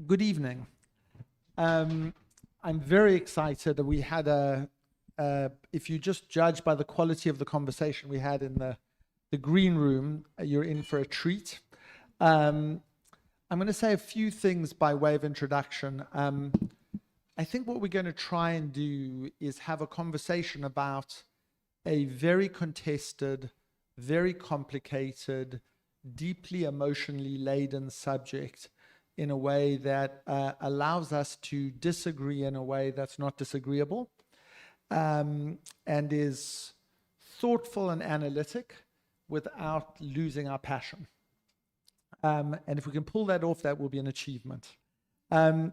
Good evening. I'm very excited that we had if you just judge by the quality of the conversation we had in the green room, you're in for a treat. I'm going to say a few things by way of introduction. I think what we're going to try and do is have a conversation about a very contested, very complicated, deeply emotionally laden subject in a way that allows us to disagree in a way that's not disagreeable, and is thoughtful and analytic without losing our passion. And if we can pull that off, that will be an achievement. And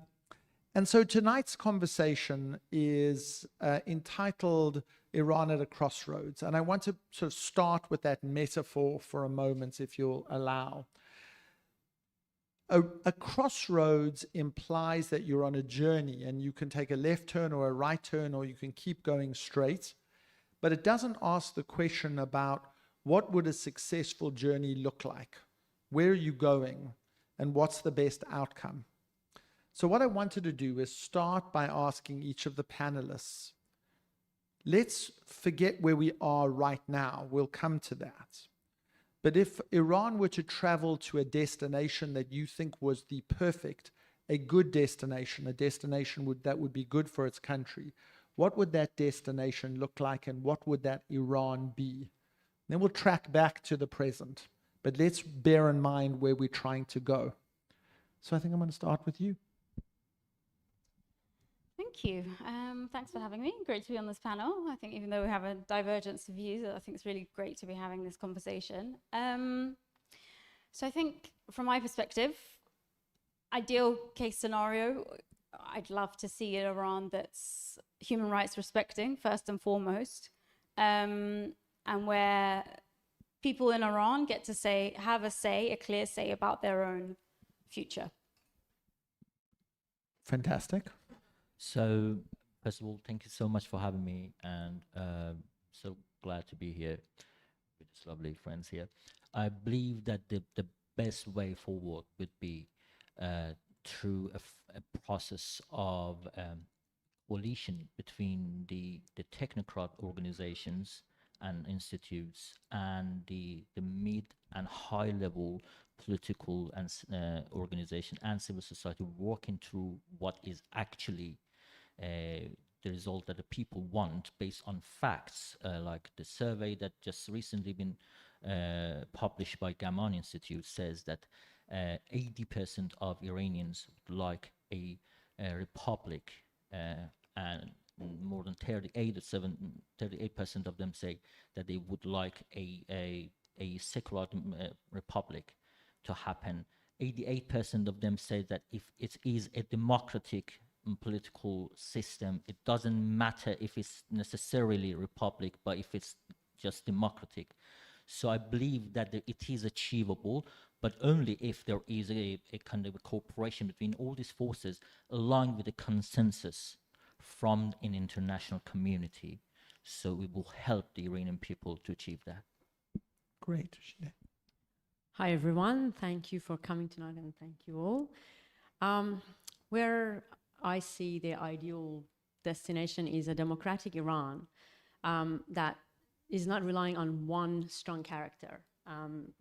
so tonight's conversation is entitled Iran at a Crossroads. And I want to sort of start with that metaphor for a moment, if you'll allow. A crossroads implies that you're on a journey and you can take a left turn or a right turn, or you can keep going straight. But it doesn't ask the question about what would a successful journey look like? Where are you going? And what's the best outcome? So what I wanted to do is start by asking each of the panelists, let's forget where we are right now. We'll come to that. But if Iran were to travel to a destination that you think was the perfect, a good destination, a destination that would be good for its country, what would that destination look like, and what would that Iran be? Then we'll track back to the present, but let's bear in mind where we're trying to go. So I think I'm going to start with you. Thank you. Thanks for having me. Great to be on this panel. I think even though we have a divergence of views, I think it's really great to be having this conversation. So I think from my perspective, ideal case scenario, I'd love to see an Iran that's human rights respecting, first and foremost, and where people in Iran get to have a clear say about their own future. Fantastic. So, first of all, thank you so much for having me, and so glad to be here with these lovely friends here. I believe that the best way forward would be through a process of coalition between the technocrat organizations and institutes and the mid and high level political and organization and civil society, working through what is actually the result that the people want based on facts, like the survey that just recently been published by Gaman Institute says that 80% of Iranians would like a republic, and more than 38% of them say that they would like a secular republic to happen. 88% of them say that if it is a democratic political system, it doesn't matter if it's necessarily a republic, but if it's just democratic. So I believe that it is achievable, but only if there is a kind of a cooperation between all these forces, along with a consensus from an international community. So it will help the Iranian people to achieve that. Great. Hi, everyone. Thank you for coming tonight, and thank you all. Where I see the ideal destination is a democratic Iran that is not relying on one strong character, and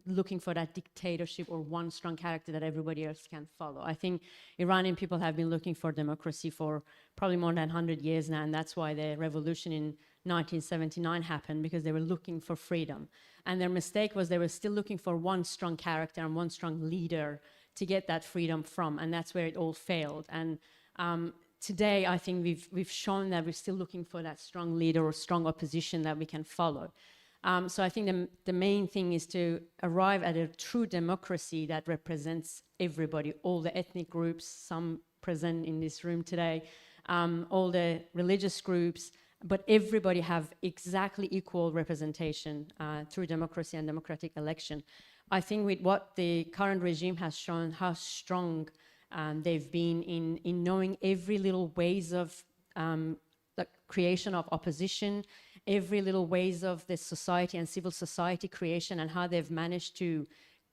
looking for that dictatorship or one strong character that everybody else can follow. I think Iranian people have been looking for democracy for probably more than 100 years now, and that's why the revolution in 1979 happened, because they were looking for freedom. And their mistake was they were still looking for one strong character and one strong leader to get that freedom from, and that's where it all failed. And today, I think we've shown that we're still looking for that strong leader or strong opposition that we can follow. So I think the main thing is to arrive at a true democracy that represents everybody, all the ethnic groups, some present in this room today, all the religious groups, but everybody have exactly equal representation through democracy and democratic election. I think with what the current regime has shown, how strong they've been in knowing every little ways of the creation of opposition, every little ways of the society and civil society creation, and how they've managed to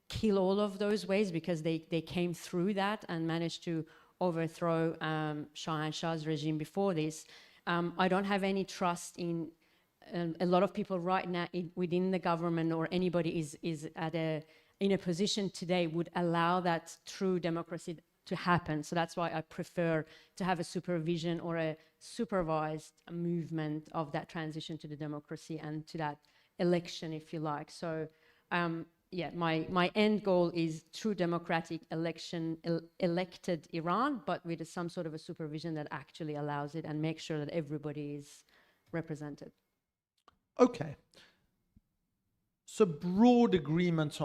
kill all of those ways, because they came through that and managed to overthrow Shah's regime before this. I don't have any trust in a lot of people right now within the government, or anybody is in a position today would allow that true democracy to happen. So that's why I prefer to have a supervision or a supervised movement of that transition to the democracy and to that election, if you like. So yeah, my end goal is true democratic election, elected Iran, but with some sort of a supervision that actually allows it and makes sure that everybody is represented. Okay. So broad agreement,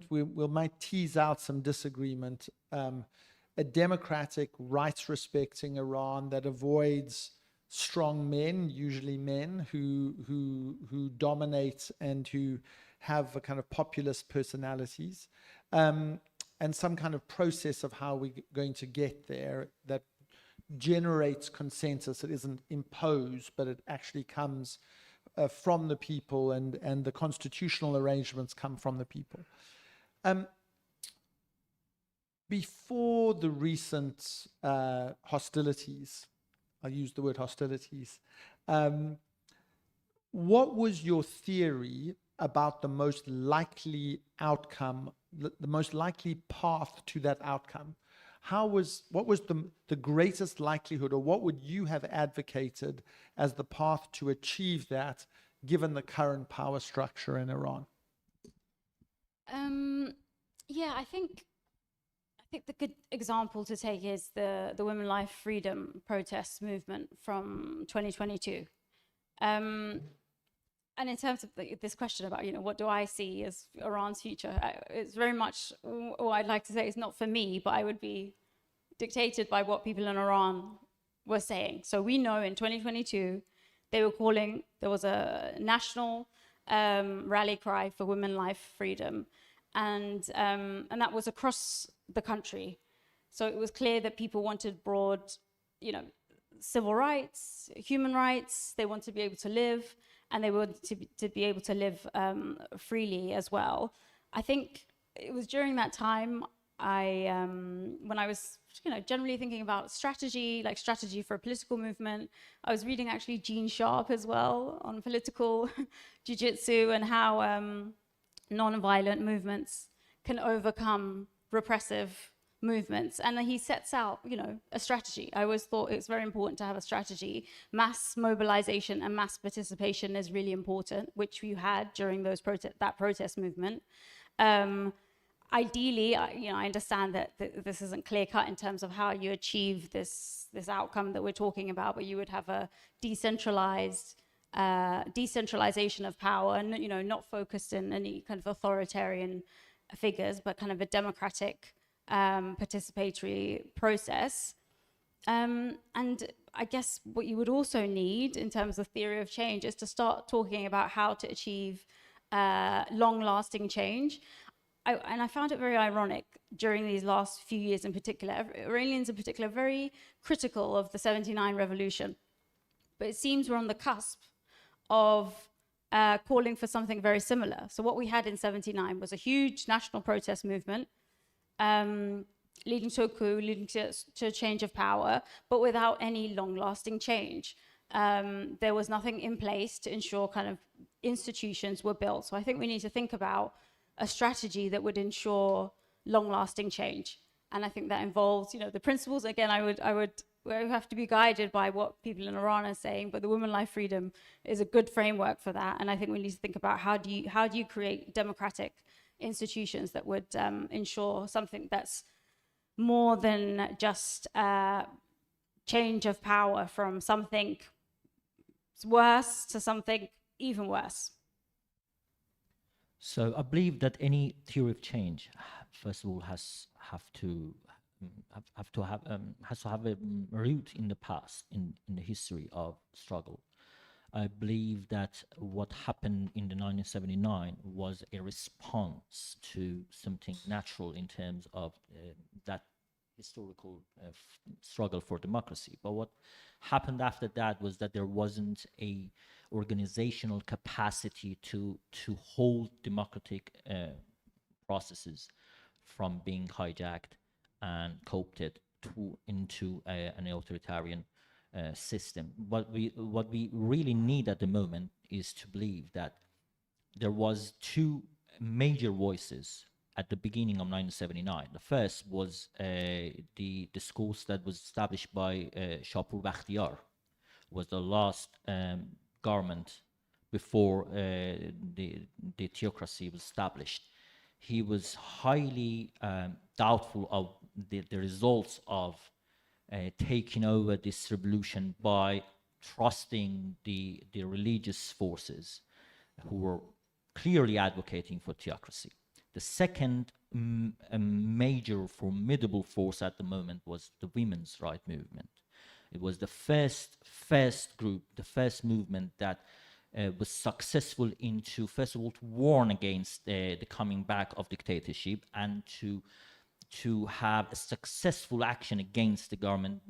we might tease out some disagreement. A democratic, rights-respecting Iran that avoids strong men, usually men who dominate and who have a kind of populist personalities, and some kind of process of how we're going to get there that generates consensus. It isn't imposed, but it actually comes from the people, and the constitutional arrangements come from the people. Before the recent hostilities, I'll use the word hostilities, what was your theory about the most likely outcome, the most likely path to that outcome? What was the greatest likelihood, or what would you have advocated as the path to achieve that, given the current power structure in Iran? Yeah, I think the good example to take is the Women Life Freedom protest movement from 2022. And in terms of this question about, what do I see as Iran's future, it's very much, what I'd like to say is not for me, but I would be dictated by what people in Iran were saying. So we know in 2022, they were calling, there was a national rally cry for women, life, freedom. And that was across the country. So it was clear that people wanted broad, civil rights, human rights. They wanted to be able to live, and they wanted to be able to live freely as well. I think it was during that time when I was, generally thinking about strategy, like strategy for a political movement. I was reading actually Gene Sharp as well on political jiu-jitsu and how non-violent movements can overcome repressive movements. And he sets out, a strategy. I always thought it's very important to have a strategy. Mass mobilization and mass participation is really important, which we had during that protest movement. Ideally, I understand that this isn't clear cut in terms of how you achieve this outcome that we're talking about, but you would have a decentralization of power, and not focused in any kind of authoritarian figures, but kind of a democratic, participatory process. And I guess what you would also need in terms of theory of change is to start talking about how to achieve long-lasting change. And I found it very ironic during these last few years in particular, Iranians in particular, very critical of the 79 revolution. But it seems we're on the cusp of calling for something very similar. So what we had in 79 was a huge national protest movement, leading to a coup, leading to a change of power, but without any long-lasting change. There was nothing in place to ensure kind of institutions were built. So I think we need to think about a strategy that would ensure long-lasting change. And I think that involves, the principles. Again, we have to be guided by what people in Iran are saying, but the Women Life Freedom is a good framework for that. And I think we need to think about how do you create democratic institutions that would ensure something that's more than just change of power from something worse to something even worse. So I believe that any theory of change, first of all, has to have a root in the past, in the history of struggle. I believe that what happened in the 1979 was a response to something natural in terms of that historical struggle for democracy. But what happened after that was that there wasn't a organizational capacity to hold democratic processes from being hijacked and co-opted into an authoritarian system. What we really need at the moment is to believe that there was two major voices at the beginning of 1979. The first was the discourse that was established by Shapur Bakhtiyar, was the last government before the theocracy was established. He was highly doubtful of the results of taking over this revolution by trusting the religious forces who were clearly advocating for theocracy. The second major formidable force at the moment was the women's rights movement. It was the first group, the first movement that was successful into, first of all, to warn against the coming back of dictatorship, and to have a successful action against the government,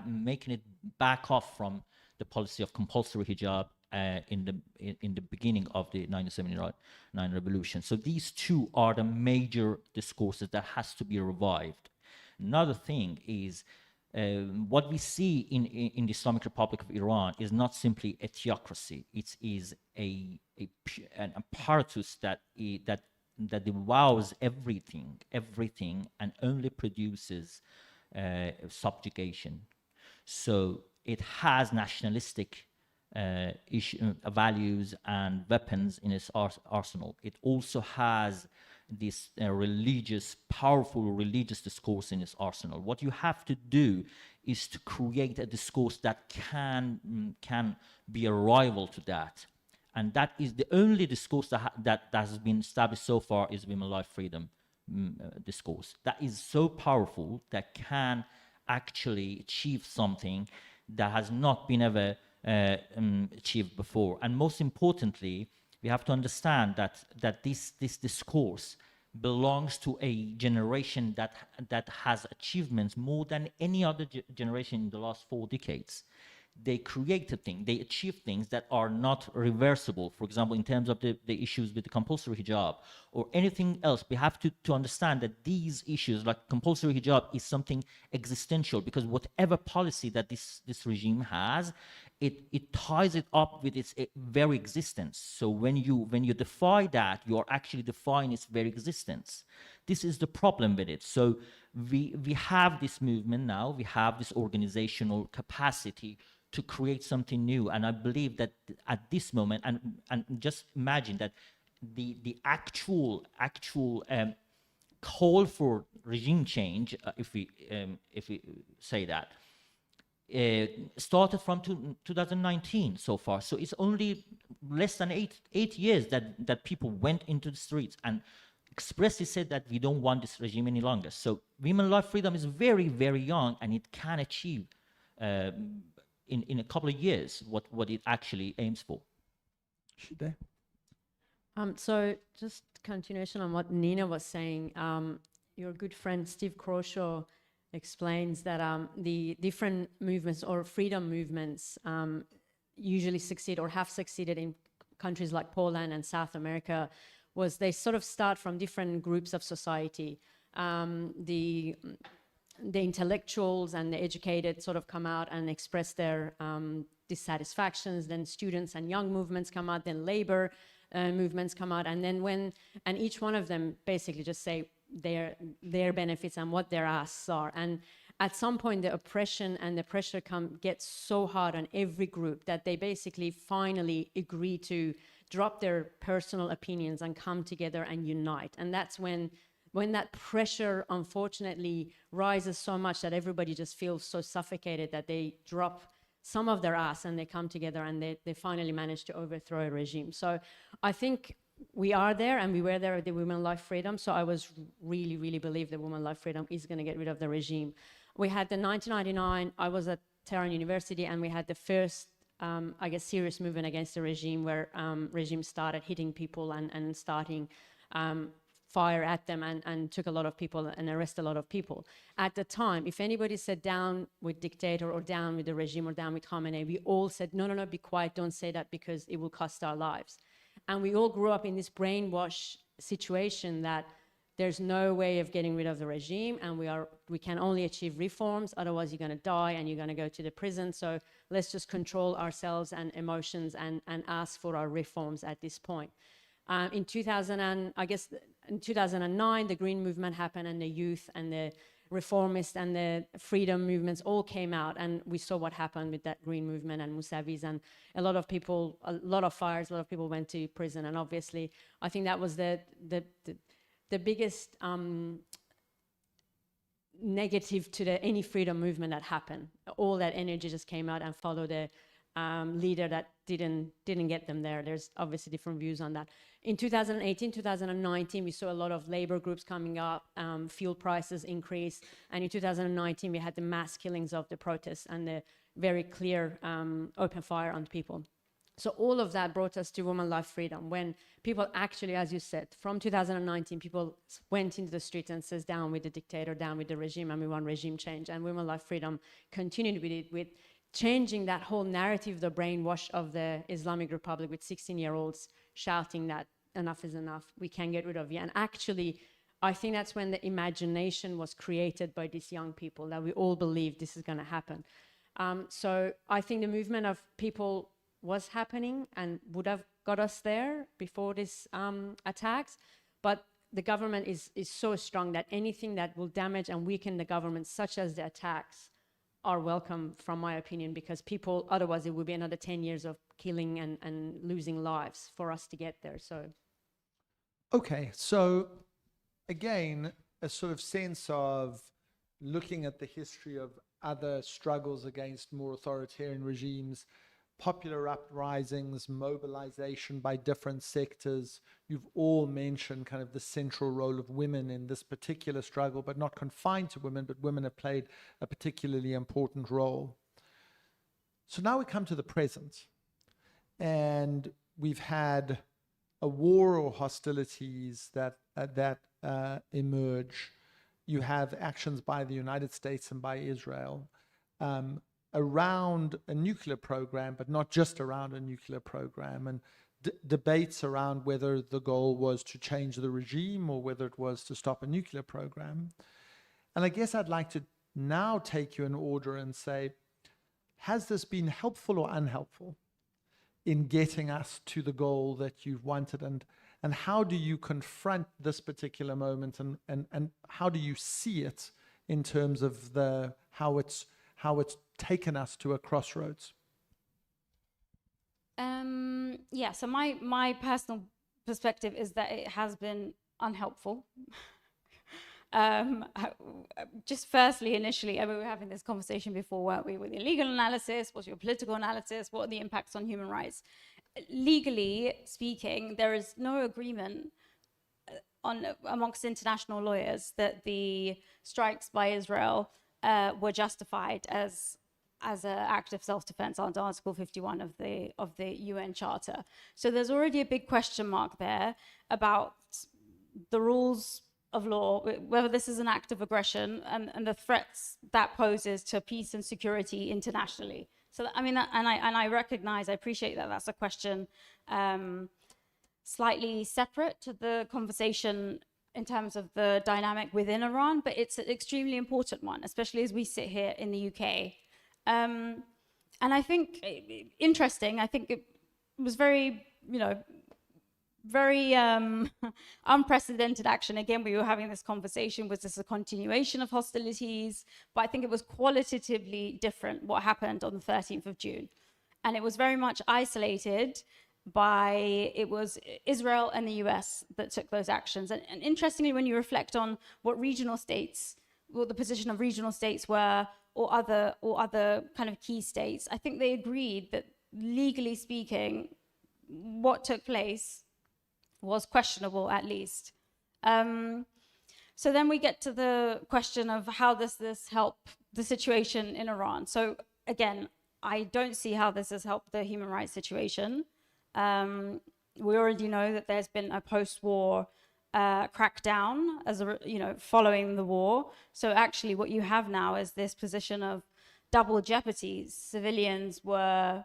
making it back off from the policy of compulsory hijab in the beginning of the 1979 revolution. So these two are the major discourses that has to be revived. Another thing is what we see in the Islamic Republic of Iran is not simply a theocracy. It is an apparatus that devours everything, and only produces subjugation. So it has nationalistic values and weapons in its arsenal. It also has this powerful religious discourse in its arsenal. What you have to do is to create a discourse that can be a rival to that. And that is the only discourse that has been established so far, is women, life, freedom discourse. That is so powerful that can actually achieve something that has not been ever achieved before. And most importantly, we have to understand that this discourse belongs to a generation that has achievements more than any other generation in the last 4 decades. They created things, they achieved things that are not reversible. For example, in terms of the issues with the compulsory hijab or anything else, we have to understand that these issues like compulsory hijab is something existential, because whatever policy that this regime has, it ties it up with its very existence. So when you defy that, you are actually defying its very existence. This is the problem with it. So we have this movement now, we have this organizational capacity to create something new. And I believe that at this moment, and just imagine that the actual call for regime change, if we say that, started from 2019 so far. So it's only less than eight years that people went into the streets and expressly said that we don't want this regime any longer. So women, life, freedom is very, very young, and it can achieve in a couple of years what it actually aims for. Shide? So just continuation on what Nina was saying, your good friend Steve Croshaw explains that the different movements or freedom movements usually succeed or have succeeded in countries like Poland and South America, was they sort of start from different groups of society. The intellectuals and the educated sort of come out and express their dissatisfactions, then students and young movements come out, then labor movements come out, and then each one of them basically just say their benefits and what their asks are. And at some point the oppression and the pressure gets so hard on every group that they basically finally agree to drop their personal opinions and come together and unite. And that's when that pressure unfortunately rises so much that everybody just feels so suffocated that they drop some of their ass and they come together and they finally manage to overthrow a regime. So I think we are there, and we were there at the Women, Life, Freedom. So I was really, really believe that Women, Life, Freedom is going to get rid of the regime. We had the 1999, I was at Tehran University, and we had the first, I guess, serious movement against the regime, where regime started hitting people and starting fire at them and took a lot of people and arrested a lot of people. At the time, if anybody said down with dictator or down with the regime or down with Khamenei, we all said, no, be quiet, don't say that because it will cost our lives. And we all grew up in this brainwash situation that there's no way of getting rid of the regime, and we can only achieve reforms, otherwise you're going to die and you're going to go to the prison. So let's just control ourselves and emotions and ask for our reforms at this point. In 2009, the Green Movement happened, and the youth and the reformists and the freedom movements all came out, and we saw what happened with that Green Movement and Mousavis, and a lot of people, a lot of fires, a lot of people went to prison, and obviously I think that was the biggest negative to any freedom movement that happened. All that energy just came out and followed a leader that didn't get them there. There's obviously different views on that. In 2018, 2019, we saw a lot of labor groups coming up, fuel prices increased, and in 2019 we had the mass killings of the protests and the very clear open fire on people. So all of that brought us to Women Life Freedom, when people actually, as you said, from 2019, people went into the streets and says, down with the dictator, down with the regime, and we want regime change. And Women Life Freedom continued with changing that whole narrative, the brainwash of the Islamic Republic, with 16-year-olds shouting that enough is enough, we can get rid of you. And actually, I think that's when the imagination was created by these young people, that we all believe this is going to happen. So I think the movement of people was happening and would have got us there before these attacks, but the government is so strong that anything that will damage and weaken the government, such as the attacks, are welcome, from my opinion, because people, otherwise it would be another 10 years of killing and losing lives for us to get there. So Okay, so again, a sort of sense of looking at the history of other struggles against more authoritarian regimes, popular uprisings, mobilization by different sectors. You've all mentioned kind of the central role of women in this particular struggle, but not confined to women, but women have played a particularly important role. So now we come to the present, and we've had a war or hostilities that emerge. You have actions by the United States and by Israel around a nuclear program, but not just around a nuclear program, and debates around whether the goal was to change the regime or whether it was to stop a nuclear program. And I guess I'd like to now take you in order and say, has this been helpful or unhelpful in getting us to the goal that you've wanted? And how do you confront this particular moment, and how do you see it in terms of how it's taken us to a crossroads? Yeah, so my personal perspective is that it has been unhelpful. Just firstly, initially, I mean, we were having this conversation before, weren't we, with the legal analysis, what's your political analysis, what are the impacts on human rights? Legally speaking, there is no agreement amongst international lawyers that the strikes by Israel were justified as an act of self-defense under Article 51 of the UN Charter. So there's already a big question mark there about the rules of law, whether this is an act of aggression and the threats that poses to peace and security internationally. So I mean, I recognize, I appreciate that that's a question slightly separate to the conversation in terms of the dynamic within Iran, but it's an extremely important one, especially as we sit here in the UK. And I think interesting, I think it was very, very unprecedented action. Again, we were having this conversation, was this a continuation of hostilities? But I think it was qualitatively different what happened on the 13th of June. And it was very much isolated it was Israel and the US that took those actions. And interestingly, when you reflect on what the position of regional states were, or other kind of key states, I think they agreed that, legally speaking, what took place was questionable, at least. So then we get to the question of how does this help the situation in Iran? So again, I don't see how this has helped the human rights situation. We already know that there's been a post-war crackdown following the war. So actually what you have now is this position of double jeopardy. Civilians were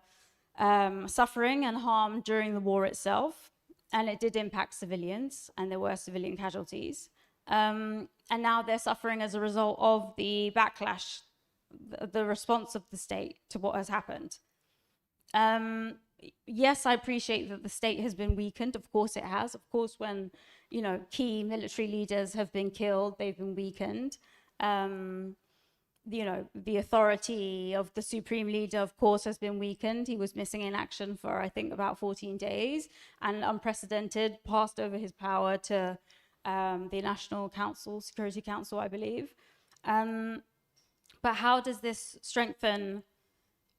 suffering and harmed during the war itself. And it did impact civilians, and there were civilian casualties. And now they're suffering as a result of the backlash, the response of the state to what has happened. Yes, I appreciate that the state has been weakened. Of course it has. Of course, when, you know, key military leaders have been killed, they've been weakened. You know, the authority of the supreme leader, of course, has been weakened. He was missing in action for, I think, about 14 days, and unprecedented, passed over his power to the National Council, Security Council, I believe. But how does this strengthen,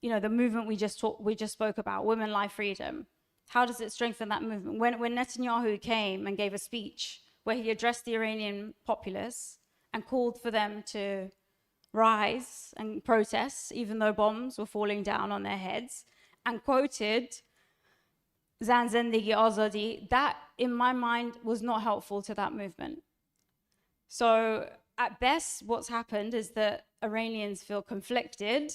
you know, the movement we just spoke about, women, life, freedom? How does it strengthen that movement? When Netanyahu came and gave a speech where he addressed the Iranian populace and called for them to rise and protest, even though bombs were falling down on their heads, and quoted Zan Zendegi Azadi, that, in my mind, was not helpful to that movement. So, at best, what's happened is that Iranians feel conflicted,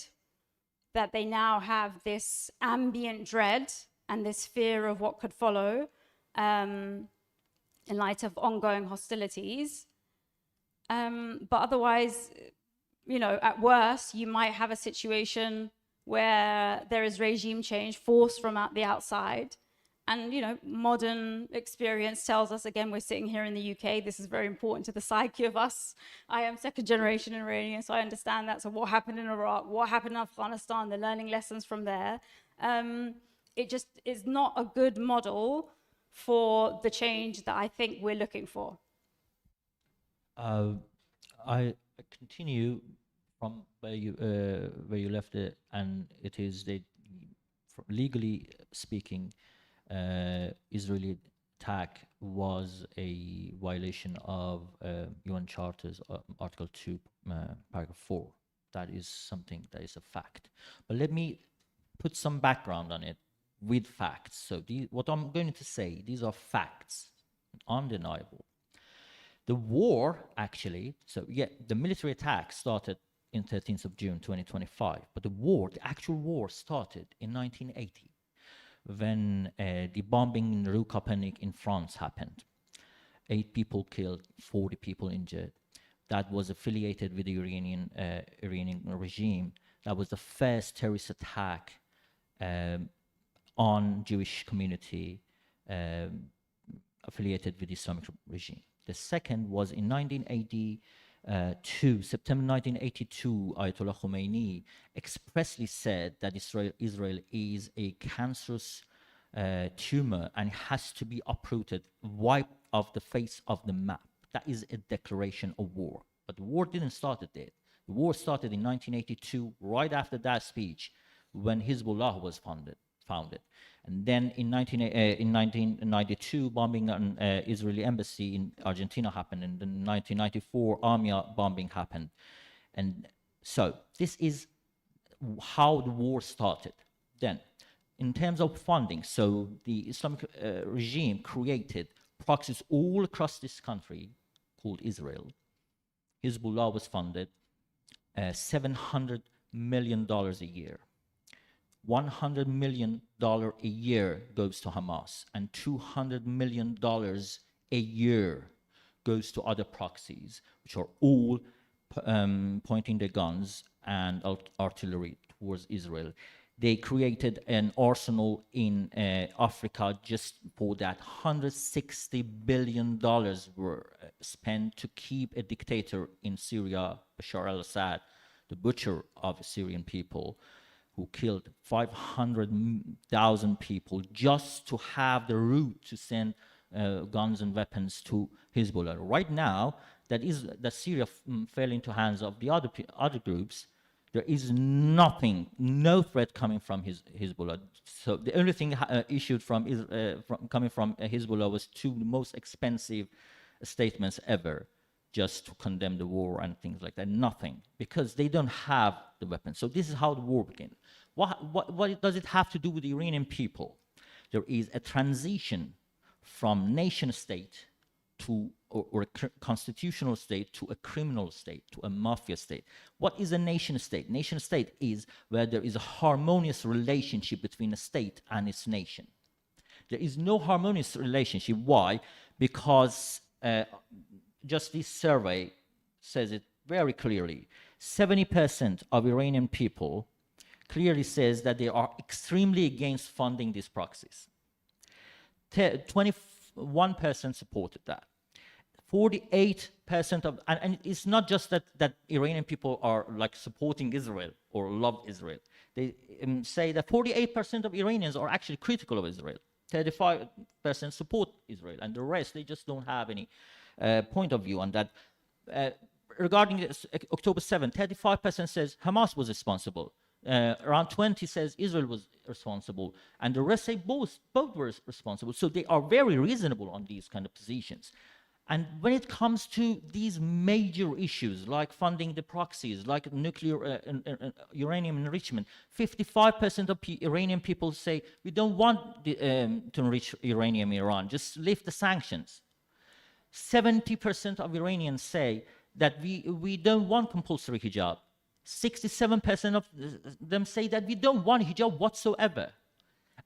that they now have this ambient dread and this fear of what could follow in light of ongoing hostilities. But otherwise, you know, at worst, you might have a situation where there is regime change forced from the outside. And, you know, modern experience tells us, again, we're sitting here in the UK, this is very important to the psyche of us. I am second generation Iranian, so I understand that. So what happened in Iraq, what happened in Afghanistan, the learning lessons from there. It just is not a good model for the change that I think we're looking for. I continue from where you left it, and it is that, legally speaking, Israeli attack was a violation of UN Charter's Article 2, Paragraph 4. That is something that is a fact. But let me put some background on it with facts. So what I'm going to say, these are facts, undeniable. The war, actually, so yeah, the military attack started in 13th of June 2025, but the actual war started in 1980. When the bombing in Rue Copernic in France happened. 8 people killed, 40 people injured. That was affiliated with the Iranian regime. That was the first terrorist attack on Jewish community affiliated with the Islamic regime. The second was in 1982, September 1982, Ayatollah Khomeini expressly said that Israel is a cancerous tumor and has to be uprooted, wiped off the face of the map. That is a declaration of war. But the war didn't start there. The war started in 1982, right after that speech, when Hezbollah was founded. And then in 1992, bombing on Israeli embassy in Argentina happened. And then in 1994, Amia bombing happened. And so this is how the war started. Then, in terms of funding, so the Islamic regime created proxies all across this country called Israel. Hezbollah was funded $700 million a year. $100 million a year goes to Hamas, and $200 million a year goes to other proxies, which are all pointing their guns and artillery towards Israel. They created an arsenal in Africa just for that. $160 billion were spent to keep a dictator in Syria, Bashar al-Assad, the butcher of Syrian people, who killed 500,000 people just to have the route to send guns and weapons to Hezbollah. Right now, that Syria fell into hands of the other groups. There is nothing, no threat coming from Hezbollah. So the only thing issued coming from Hezbollah was 2 most expensive statements ever, just to condemn the war and things like that. Nothing, because they don't have the weapons. So this is how the war began. What does it have to do with the Iranian people? There is a transition from nation state to or a constitutional state to a criminal state, to a mafia state. What is a nation state? Nation state is where there is a harmonious relationship between a state and its nation. There is no harmonious relationship. Why? Because just this survey says it very clearly. 70% of Iranian people clearly says that they are extremely against funding these proxies. 21% supported that. 48% of, and it's not just that Iranian people are like supporting Israel or love Israel. They say that 48% of Iranians are actually critical of Israel. 35% support Israel, and the rest, they just don't have any point of view on that. Regarding October 7, 35% says Hamas was responsible. Around 20 says Israel was responsible, and the rest say both were responsible. So they are very reasonable on these kind of positions. And when it comes to these major issues like funding the proxies, like nuclear uranium enrichment, 55% of Iranian people say we don't want to enrich uranium in Iran, just lift the sanctions. 70% of Iranians say that we don't want compulsory hijab. 67% of them say that we don't want hijab whatsoever.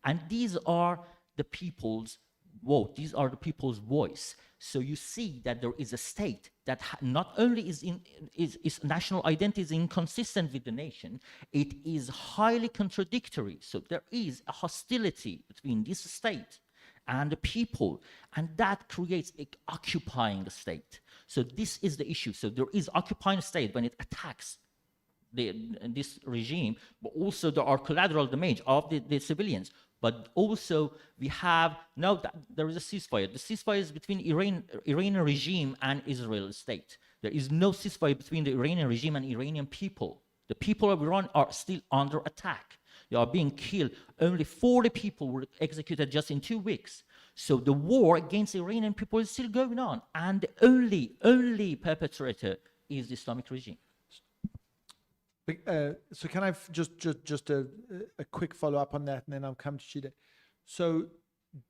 And these are the people's vote, these are the people's voice. So you see that there is a state that not only is national identity is inconsistent with the nation, it is highly contradictory. So there is a hostility between this state and the people, and that creates occupying the state. So this is the issue. So there is occupying state when it attacks this regime, but also there are collateral damage of the civilians. But also we have now that there is a ceasefire. The ceasefire is between Iranian regime and Israel state. There is no ceasefire between the Iranian regime and Iranian people. The people of Iran are still under attack. They are being killed. Only 40 people were executed just in 2 weeks. So the war against Iranian people is still going on, and the only perpetrator is the Islamic regime. So can I just a quick follow-up on that, and then I'll come to Shida. So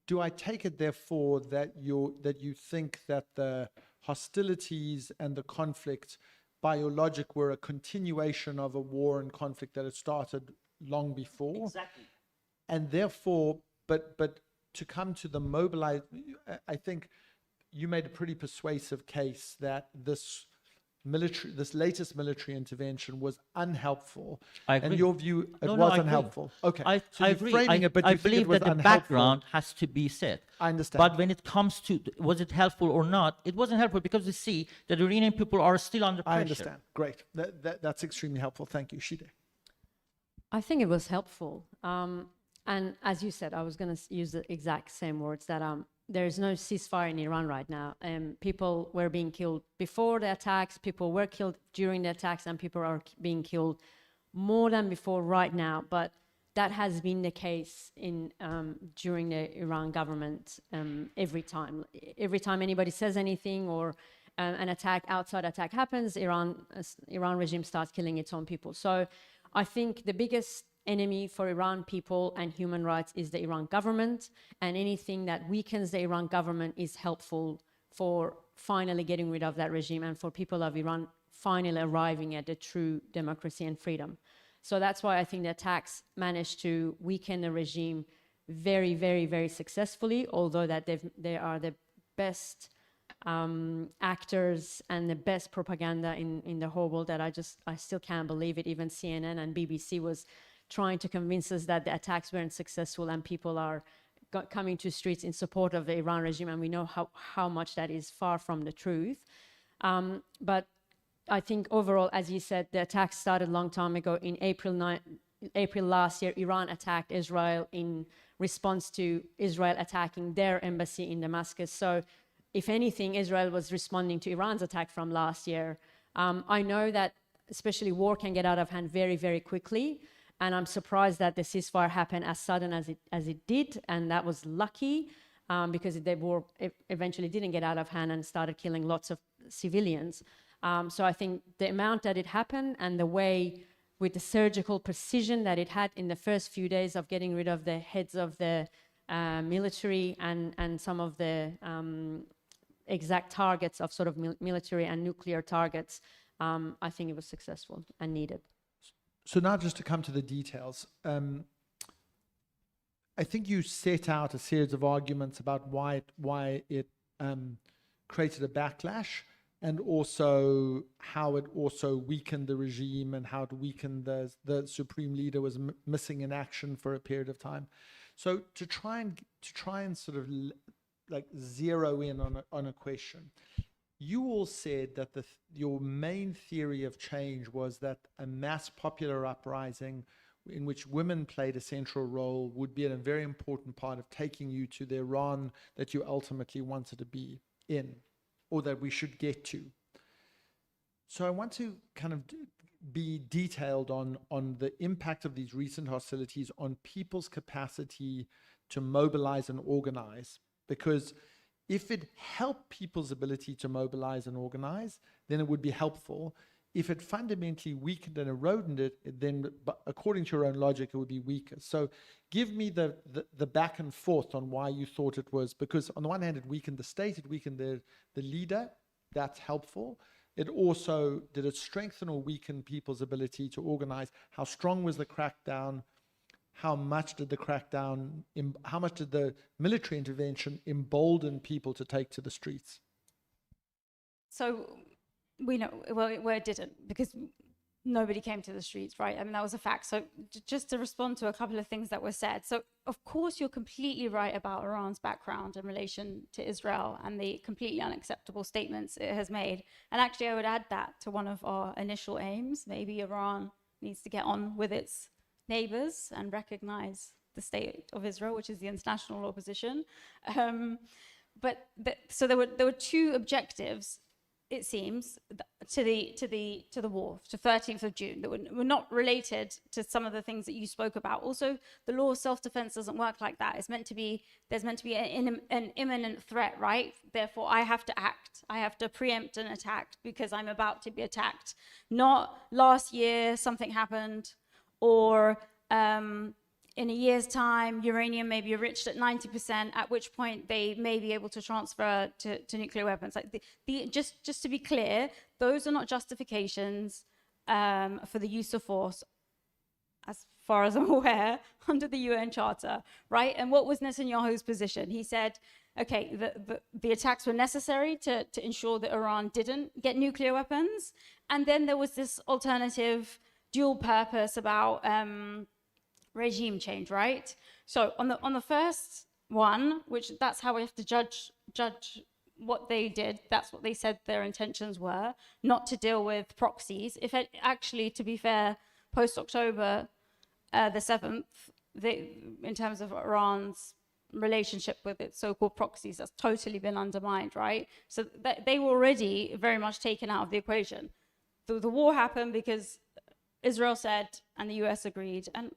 do I take it therefore that you think that the hostilities and the conflict, by your logic, were a continuation of a war and conflict that had started long before? Exactly. And therefore, but to come to the mobilize, I think you made a pretty persuasive case that this latest military intervention was unhelpful. I agree. And your view, it No, was I unhelpful. agree. Okay. I So you're agree. framing it, but I you think it believe was that the unhelpful. background has to be said. I understand. But when it comes to was it helpful or not, it wasn't helpful because we see that the Iranian people are still under pressure. I understand. Great. That's extremely helpful. Thank you. Shida. I think it was helpful. And as you said, I was going to use the exact same words, that there is no ceasefire in Iran right now. People were being killed before the attacks, people were killed during the attacks, and people are being killed more than before right now. But that has been the case during the Iran government every time. Every time anybody says anything or an outside attack happens, Iran regime starts killing its own people. So I think the biggest enemy for Iran people and human rights is the Iran government, and anything that weakens the Iran government is helpful for finally getting rid of that regime and for people of Iran finally arriving at the true democracy and freedom. So that's why I think the attacks managed to weaken the regime very, very, very successfully, although that they are the best actors and the best propaganda in the whole world, that I still can't believe it. Even CNN and BBC was trying to convince us that the attacks weren't successful and people are coming to streets in support of the Iran regime, and we know how much that is far from the truth. But I think overall, as you said, the attacks started a long time ago. In April last year, Iran attacked Israel in response to Israel attacking their embassy in Damascus. So if anything, Israel was responding to Iran's attack from last year. I know that especially war can get out of hand very, very quickly. And I'm surprised that the ceasefire happened as sudden as it did. And that was lucky because the war eventually didn't get out of hand and started killing lots of civilians. So I think the amount that it happened and the way, with the surgical precision that it had in the first few days of getting rid of the heads of the military and some of the exact targets of sort of military and nuclear targets, I think it was successful and needed. So now just to come to the details, I think you set out a series of arguments about why it created a backlash, and also how it also weakened the regime, and how it weakened the supreme leader was missing in action for a period of time. So to try and sort of like zero in on a question, you all said that your main theory of change was that a mass popular uprising in which women played a central role would be a very important part of taking you to the Iran that you ultimately wanted to be in, or that we should get to. So I want to kind of be detailed on the impact of these recent hostilities on people's capacity to mobilize and organize, because if it helped people's ability to mobilize and organize, then it would be helpful. If it fundamentally weakened and eroded it, then according to your own logic, it would be weaker. So give me the back and forth on why you thought it was, because on the one hand, it weakened the state, it weakened the leader, that's helpful. It also, did it strengthen or weaken people's ability to organize? How strong was the crackdown? How much did the military intervention embolden people to take to the streets? So we know, well, it didn't, because nobody came to the streets, right? I mean, that was a fact. So just to respond to a couple of things that were said. So of course, you're completely right about Iran's background in relation to Israel and the completely unacceptable statements it has made. And actually, I would add that to one of our initial aims. Maybe Iran needs to get on with its neighbors and recognize the state of Israel, which is the international opposition. So there were two objectives, it seems, to the war, to 13th of June, that were not related to some of the things that you spoke about. Also, the law of self-defense doesn't work like that. There's meant to be an imminent threat, right? Therefore, I have to act. I have to preempt an attack because I'm about to be attacked. Not last year something happened, or in a year's time, uranium may be enriched at 90%, at which point they may be able to transfer to nuclear weapons. Like just to be clear, those are not justifications for the use of force, as far as I'm aware, under the UN Charter, right? And what was Netanyahu's position? He said, okay, the attacks were necessary to ensure that Iran didn't get nuclear weapons. And then there was this alternative dual purpose about regime change, right? So on the first one, which that's how we have to judge what they did, that's what they said their intentions were, not to deal with proxies. If it actually, to be fair, post-October the 7th, in terms of Iran's relationship with its so-called proxies, that's totally been undermined, right? So they were already very much taken out of the equation. The war happened because Israel said, and the US agreed, and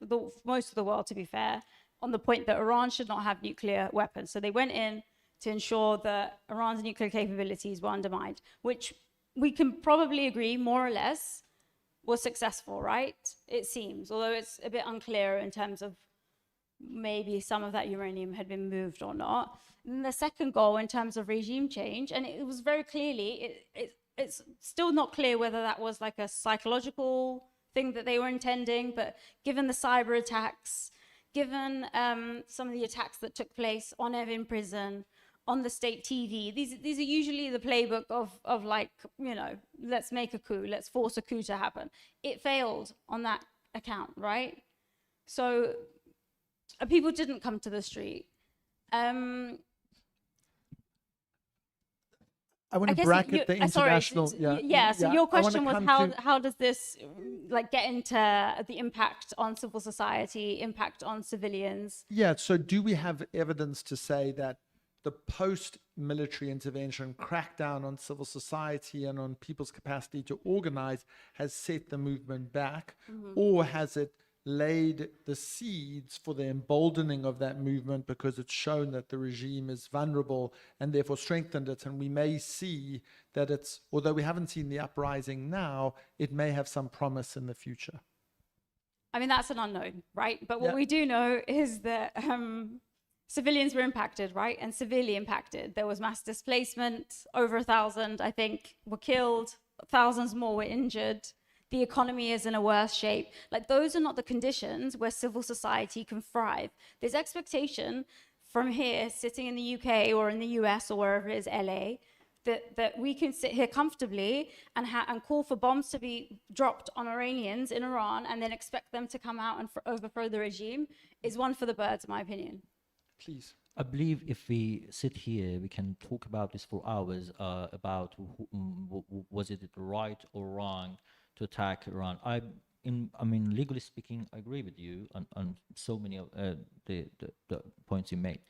most of the world, to be fair, on the point that Iran should not have nuclear weapons. So they went in to ensure that Iran's nuclear capabilities were undermined, which we can probably agree, more or less, was successful, right? It seems, although it's a bit unclear in terms of maybe some of that uranium had been moved or not. And the second goal in terms of regime change, and it was very clearly, it's still not clear whether that was like a psychological thing that they were intending, but given the cyber attacks, given some of the attacks that took place on Evin prison, on the state TV, these are usually the playbook of like, you know, let's make a coup, let's force a coup to happen. It failed on that account, right? So people didn't come to the street. I want to bracket the international. So your question was how does this like get into the impact on civil society, impact on civilians? Yeah. So do we have evidence to say that the post-military intervention crackdown on civil society and on people's capacity to organize has set the movement back, or has it laid the seeds for the emboldening of that movement because it's shown that the regime is vulnerable and therefore strengthened it? And we may see that it's, although we haven't seen the uprising now, it may have some promise in the future. I mean, that's an unknown, right? But what we do know is that civilians were impacted, right? And severely impacted. There was mass displacement, over 1,000, I think, were killed, thousands more were injured. the economy is in a worse shape. Like, those are not the conditions where civil society can thrive. There's expectation from here, sitting in the UK or in the US or wherever it is, LA, that we can sit here comfortably and call for bombs to be dropped on Iranians in Iran and then expect them to come out and overthrow the regime is one for the birds, in my opinion. Please. I believe if we sit here, we can talk about this for hours, about was it right or wrong to attack Iran. I mean, legally speaking, I agree with you on so many of the points you made.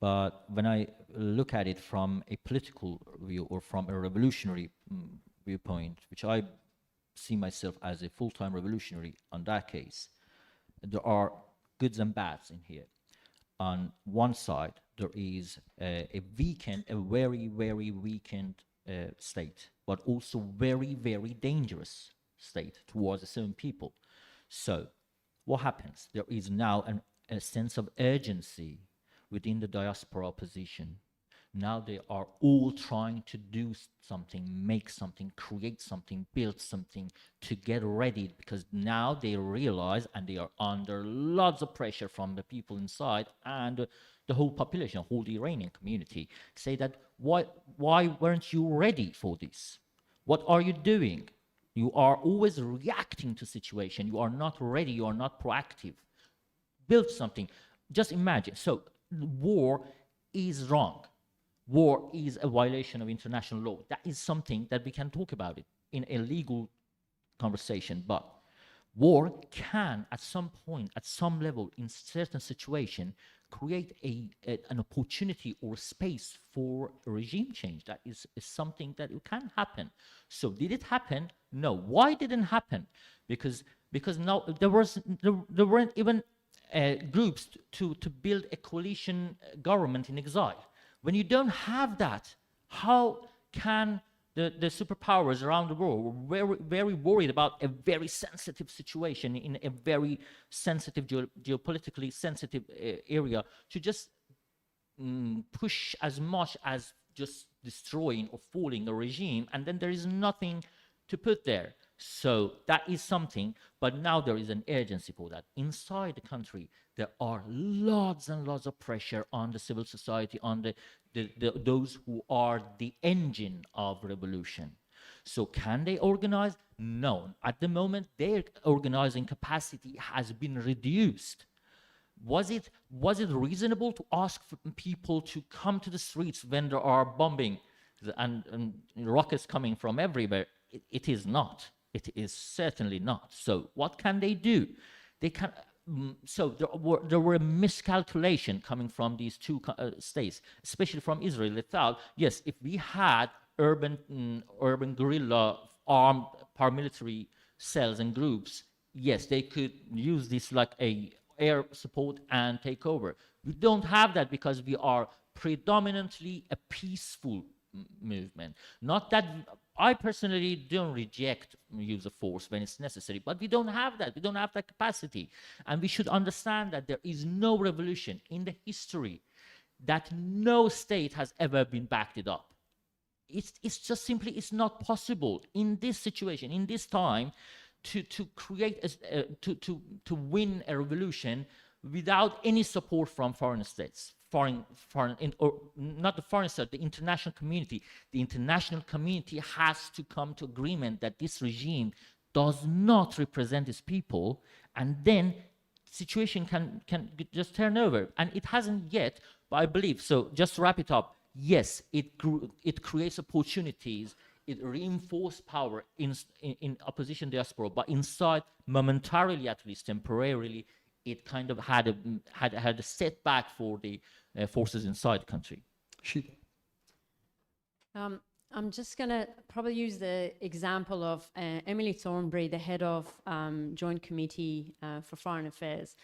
But when I look at it from a political view or from a revolutionary viewpoint, which I see myself as a full-time revolutionary on that case, there are goods and bads in here. On one side, there is a very, very weakened state, but also very, very dangerous state towards certain people. So what happens? There is now a sense of urgency within the diaspora opposition. Now they are all trying to do something, make something, create something, build something to get ready, because now they realize, and they are under lots of pressure from the people inside and the whole population, whole Iranian community, say that why weren't you ready for this? What are you doing? You are always reacting to situation. You are not ready. You are not proactive. Build something. Just imagine. So war is wrong. War is a violation of international law. That is something that we can talk about it in a legal conversation. But war can, at some point, at some level, in certain situation, create an opportunity or space for regime change. That is something that can happen. So did it happen? No. Why didn't it happen? Because now there weren't even groups to build a coalition government in exile. When you don't have that, how can the superpowers around the world were very worried about a very sensitive situation in a very sensitive, geopolitically sensitive area to just push as much as just destroying or falling a regime, and then there is nothing to put there. So that is something, but now there is an urgency for that. Inside the country, there are lots and lots of pressure on the civil society, on those who are the engine of revolution. So can they organize? No. At the moment, their organizing capacity has been reduced. Was it reasonable to ask for people to come to the streets when there are bombing and rockets coming from everywhere? It is not. It is certainly not. So what can they do? They can. So there were a miscalculation coming from these two states, especially from Israel. They thought, yes, if we had urban guerrilla armed paramilitary cells and groups, yes, they could use this like a air support and take over. We don't have that because we are predominantly a peaceful movement. Not that I personally don't reject use of force when it's necessary, but we don't have that. We don't have that capacity. And we should understand that there is no revolution in the history that no state has ever been backed it up. It's just simply, it's not possible in this situation, in this time, to create, to win a revolution without any support from foreign states. Not the foreign state, the international community. The international community has to come to agreement that this regime does not represent its people, and then situation can just turn over. And it hasn't yet, but I believe, so just to wrap it up, yes, it creates opportunities, it reinforces power in opposition diaspora, but inside, momentarily at least, temporarily, it kind of had a setback for the forces inside the country. I'm just going to probably use the example of Emily Thornberry, the head of Joint Committee for Foreign Affairs,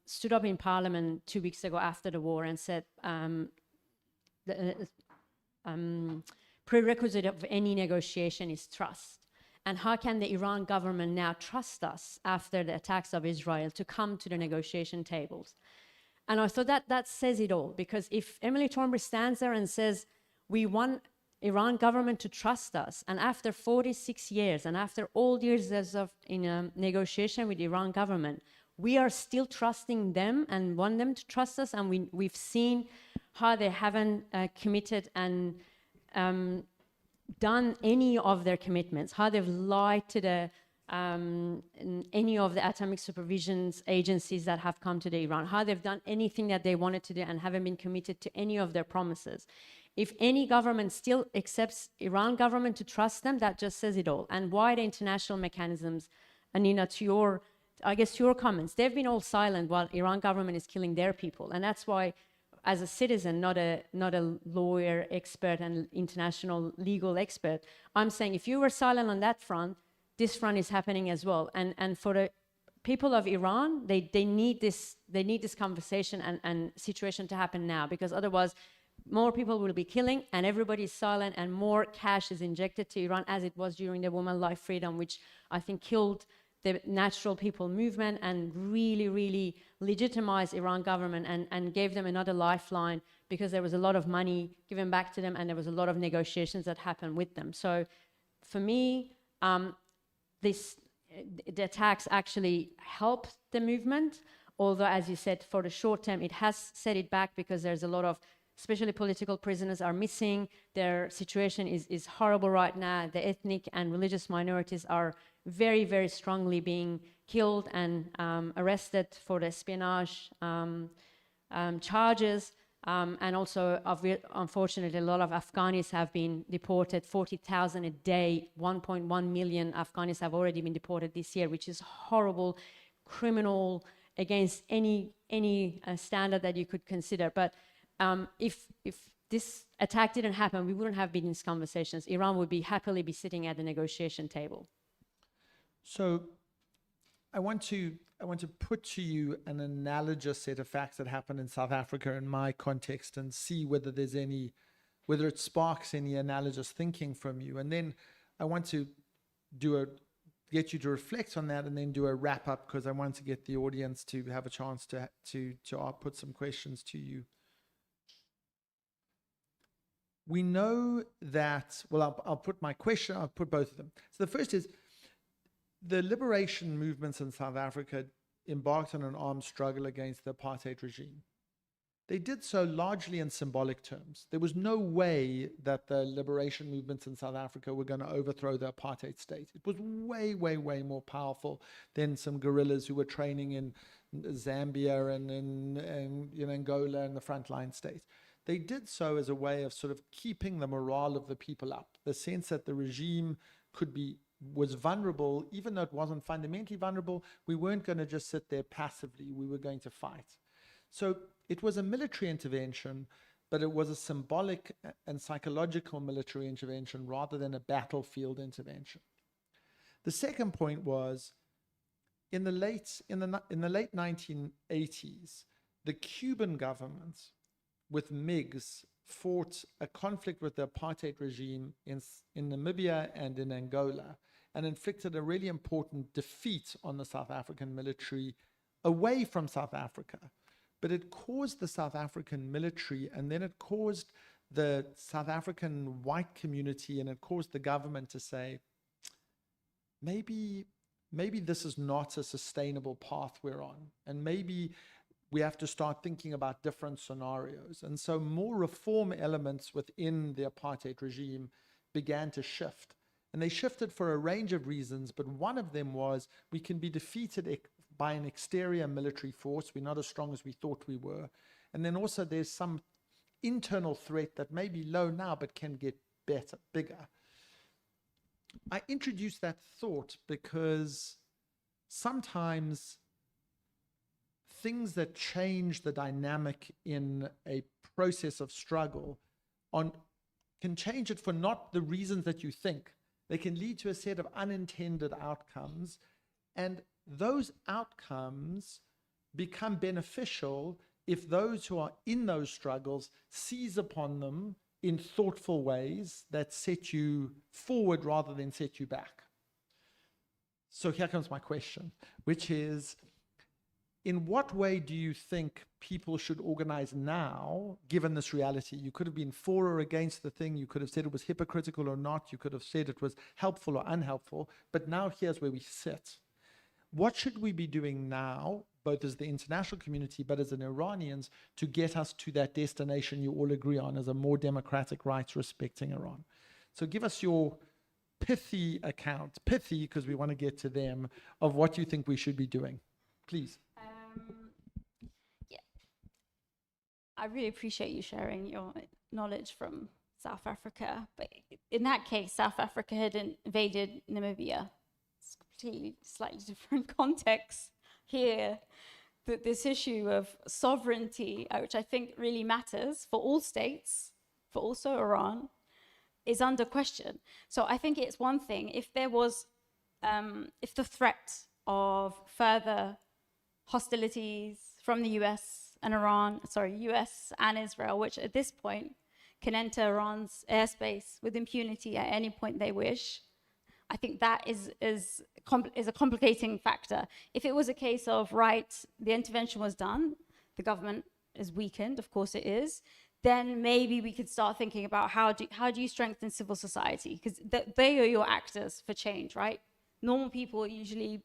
stood up in Parliament 2 weeks ago after the war and said the prerequisite of any negotiation is trust. And how can the Iran government now trust us after the attacks of Israel to come to the negotiation tables? And I thought that says it all, because if Emily Thornberry stands there and says, we want Iran government to trust us. And after 46 years and after all years of in a negotiation with Iran government, we are still trusting them and want them to trust us. And we've seen how they haven't committed and done any of their commitments, how they've lied to the any of the atomic supervisions agencies that have come to Iran, how they've done anything that they wanted to do and haven't been committed to any of their promises. If any government still accepts Iran government to trust them, that just says it all. And why the international mechanisms, Anina, to your, I guess to your comments, they've been all silent while Iran government is killing their people. And that's why, as a citizen, not a lawyer expert and international legal expert, I'm saying if you were silent on that front, this front is happening as well. And for the people of Iran, they need this conversation and situation to happen now, because otherwise more people will be killing and everybody is silent and more cash is injected to Iran, as it was during the Women Life Freedom, which I think killed the natural people movement and really, really legitimized Iran government and gave them another lifeline, because there was a lot of money given back to them and there was a lot of negotiations that happened with them. So for me, the attacks actually helped the movement, although, as you said, for the short term, it has set it back, because there's a lot of, especially political prisoners are missing. Their situation is horrible right now. The ethnic and religious minorities are very, very strongly being killed and arrested for the espionage charges. And also, unfortunately, a lot of Afghans have been deported, 40,000 a day, 1.1 million Afghans have already been deported this year, which is horrible, criminal against any standard that you could consider. But if this attack didn't happen, we wouldn't have been in these conversations. Iran would happily be sitting at the negotiation table. So I want to put to you an analogous set of facts that happened in South Africa in my context, and see whether whether it sparks any analogous thinking from you. And then I want to get you to reflect on that, and then do a wrap up, because I want to get the audience to have a chance to put some questions to you. We know that, well, I'll put both of them. So the first is, the liberation movements in South Africa embarked on an armed struggle against the apartheid regime. They did so largely in symbolic terms. There was no way that the liberation movements in South Africa were going to overthrow the apartheid state. It was way, way, way more powerful than some guerrillas who were training in Zambia and in Angola and the frontline states. They did so as a way of sort of keeping the morale of the people up, the sense that the regime was vulnerable. Even though it wasn't fundamentally vulnerable, we weren't going to just sit there passively. We were going to fight. So it was a military intervention, but it was a symbolic and psychological military intervention rather than a battlefield intervention. The second point was, in the late 1980s, the Cuban government with MiGs fought a conflict with the apartheid regime in Namibia and in Angola, and inflicted a really important defeat on the South African military away from South Africa. But it caused the South African military, and then it caused the South African white community, and it caused the government to say, maybe this is not a sustainable path we're on, and maybe we have to start thinking about different scenarios. And so more reform elements within the apartheid regime began to shift. And they shifted for a range of reasons, but one of them was, we can be defeated by an exterior military force. We're not as strong as we thought we were. And then also there's some internal threat that may be low now, but can get bigger. I introduced that thought because sometimes things that change the dynamic in a process of struggle can change it for not the reasons that you think. They can lead to a set of unintended outcomes, and those outcomes become beneficial if those who are in those struggles seize upon them in thoughtful ways that set you forward rather than set you back. So here comes my question, which is, in what way do you think people should organize now, given this reality? You could have been for or against the thing. You could have said it was hypocritical or not. You could have said it was helpful or unhelpful. But now here's where we sit. What should we be doing now, both as the international community, but as an Iranians, to get us to that destination you all agree on as a more democratic, rights-respecting Iran? So give us your pithy account, pithy because we want to get to them, of what you think we should be doing. Please. Yeah, I really appreciate you sharing your knowledge from South Africa. But in that case, South Africa had invaded Namibia. It's completely slightly different context here. That this issue of sovereignty, which I think really matters for all states, for also Iran, is under question. So I think it's one thing if there was, if the threat of further hostilities from the US and US and Israel, which at this point can enter Iran's airspace with impunity at any point they wish. I think that is a complicating factor. If it was a case of, right, the intervention was done, the government is weakened, of course it is, then maybe we could start thinking about how do you strengthen civil society? Because they are your actors for change, right? Normal people are usually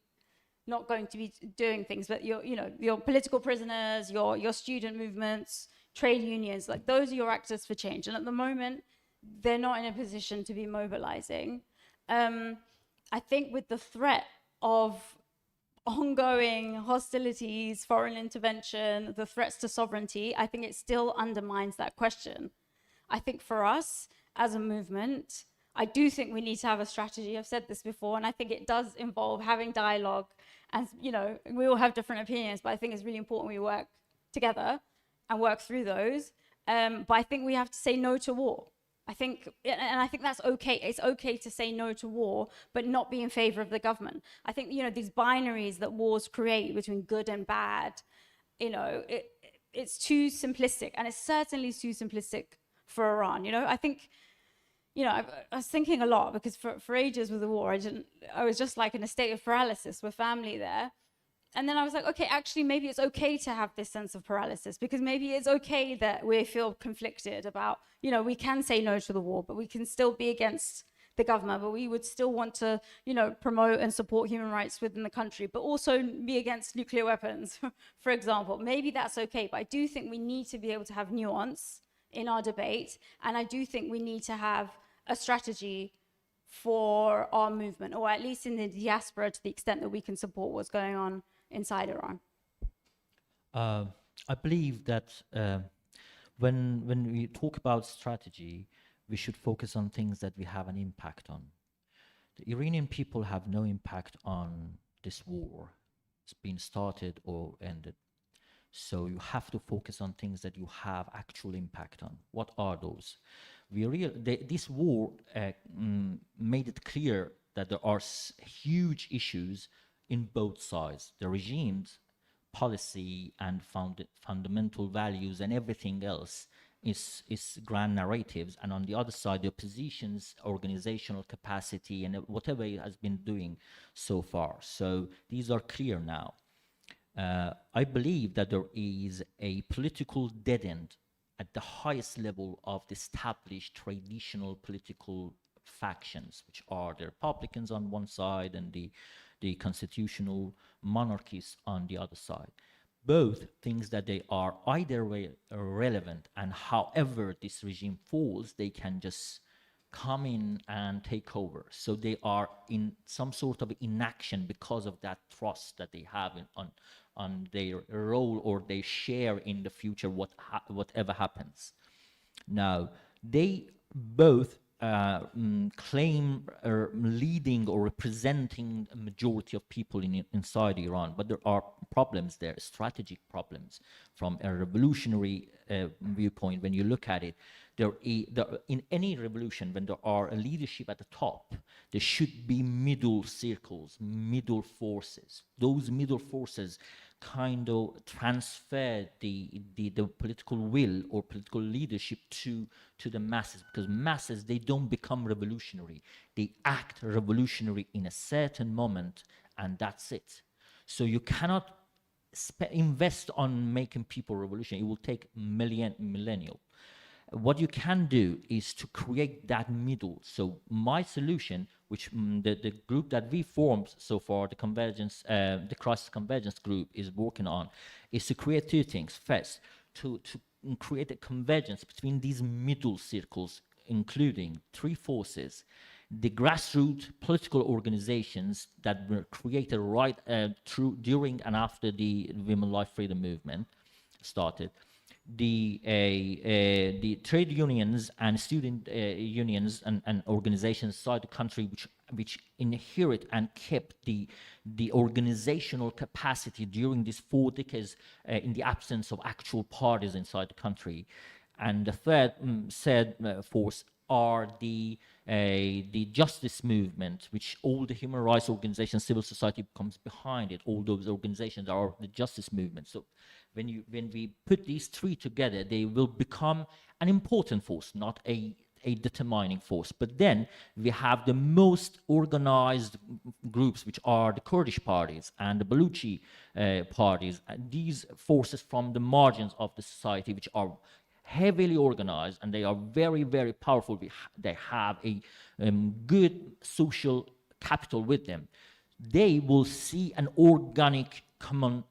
not going to be doing things, but your political prisoners, your student movements, trade unions, like those are your actors for change. And at the moment, they're not in a position to be mobilizing. I think with the threat of ongoing hostilities, foreign intervention, the threats to sovereignty, I think it still undermines that question. I think for us as a movement, I do think we need to have a strategy. I've said this before, and I think it does involve having dialogue. And, we all have different opinions, but I think it's really important we work together and work through those. But I think we have to say no to war. I think that's okay. It's okay to say no to war, but not be in favor of the government. I think, these binaries that wars create between good and bad, it's too simplistic, and it's certainly too simplistic for Iran. I think, I was thinking a lot because for ages with the war, I was just like in a state of paralysis with family there. And then I was like, okay, actually, maybe it's okay to have this sense of paralysis, because maybe it's okay that we feel conflicted about, we can say no to the war, but we can still be against the government, but we would still want to, promote and support human rights within the country, but also be against nuclear weapons, for example. Maybe that's okay, but I do think we need to be able to have nuance in our debate, and I do think we need to have a strategy for our movement, or at least in the diaspora, to the extent that we can support what's going on inside Iran. I believe that when we talk about strategy, we should focus on things that we have an impact on. The Iranian people have no impact on this war. It's been started or ended. So you have to focus on things that you have actual impact on. What are those? This war made it clear that there are huge issues in both sides. The regime's policy and fundamental values and everything else is grand narratives, and on the other side, the opposition's organizational capacity and whatever it has been doing so far. So these are clear now. I believe that there is a political dead end at the highest level of the established traditional political factions, which are the Republicans on one side and the constitutional monarchies on the other side. Both things that they are either way relevant, and however this regime falls, they can just come in and take over. So they are in some sort of inaction because of that trust that they have on their role or they share in the future, whatever happens. Now, they both claim leading or representing a majority of people inside Iran, but there are problems there, strategic problems from a revolutionary viewpoint. When you look at it, in any revolution, when there are a leadership at the top, there should be middle circles, middle forces. Those middle forces kind of transfer the political will or political leadership to the masses, because masses, they don't become revolutionary. They act revolutionary in a certain moment, and that's it. So you cannot invest on making people revolution. It will take millennial. What you can do is to create that middle. So my solution, which the group that we formed so far, the convergence, the crisis convergence group is working on, is to create two things. First, to create a convergence between these middle circles, including three forces: the grassroots political organizations that were created right during and after the Women, Life, Freedom movement started, the trade unions and student unions and organizations inside the country which inherit and kept the organizational capacity during these 4 decades in the absence of actual parties inside the country. And the third force are the justice movement, which all the human rights organizations, civil society comes behind it. All those organizations are the justice movement. So when we put these three together, they will become an important force, not a determining force. But then we have the most organized groups, which are the Kurdish parties and the Baluchi parties, and these forces from the margins of the society, which are heavily organized, and they are very, very powerful. They have a good social capital with them. They will see an organic common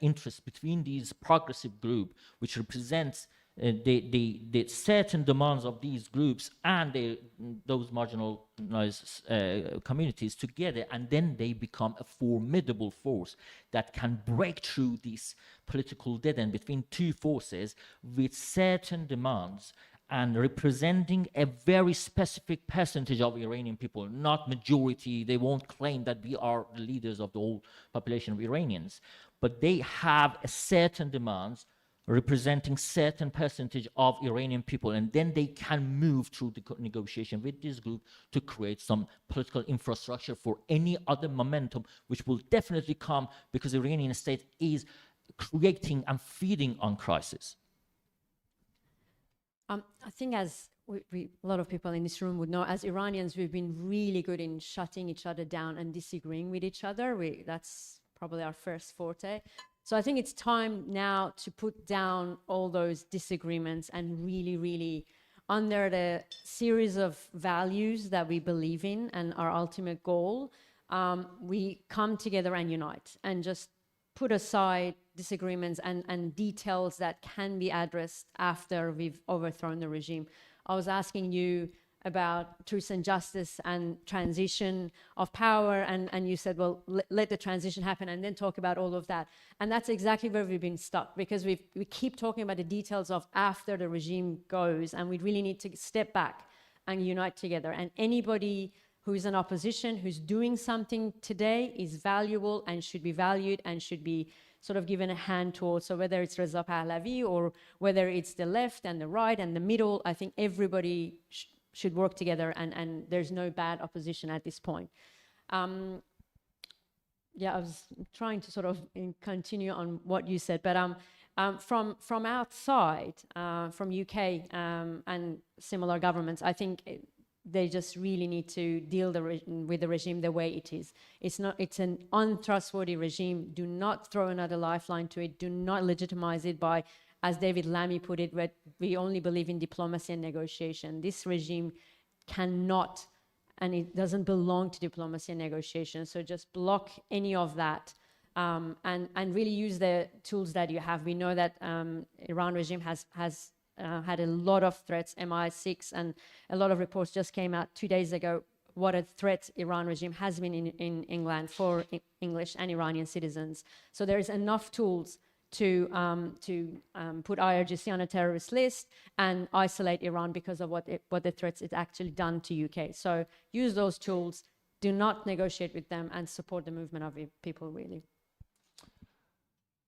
interest between these progressive group, which represents the certain demands of these groups and those marginalized communities together, and then they become a formidable force that can break through this political dead end between two forces with certain demands and representing a very specific percentage of Iranian people, not majority. They won't claim that we are the leaders of the whole population of Iranians, but they have a certain demands representing certain percentage of Iranian people, and then they can move through the negotiation with this group to create some political infrastructure for any other momentum, which will definitely come because the Iranian state is creating and feeding on crisis. I think as a lot of people in this room would know, as Iranians, we've been really good in shutting each other down and disagreeing with each other. That's probably our first forte. So I think it's time now to put down all those disagreements and really, really, under the series of values that we believe in and our ultimate goal, we come together and unite and just put aside disagreements and details that can be addressed after we've overthrown the regime. I was asking you about truth and justice and transition of power, and you said, well, let the transition happen and then talk about all of that. And that's exactly where we've been stuck, because we keep talking about the details of after the regime goes, and we really need to step back and unite together. And anybody who's in opposition, who's doing something today, is valuable and should be valued and should be sort of given a hand towards. So whether it's Reza Pahlavi or whether it's the left and the right and the middle, I think everybody should work together, and there's no bad opposition at this point. Yeah, I was trying to sort of continue on what you said, but from outside, from UK and similar governments, I think they just really need to deal with the regime the way it is. It's an untrustworthy regime. Do not throw another lifeline to it. Do not legitimize it by, as David Lammy put it, we only believe in diplomacy and negotiation. This regime cannot, and it doesn't belong to diplomacy and negotiation. So just block any of that, and really use the tools that you have. We know that Iran regime has had a lot of threats, MI6, and a lot of reports just came out 2 days ago what a threat Iran regime has been in England for English and Iranian citizens. So there is enough tools to put IRGC on a terrorist list and isolate Iran because of what the threats it's actually done to UK. So use those tools, do not negotiate with them, and support the movement of people, really.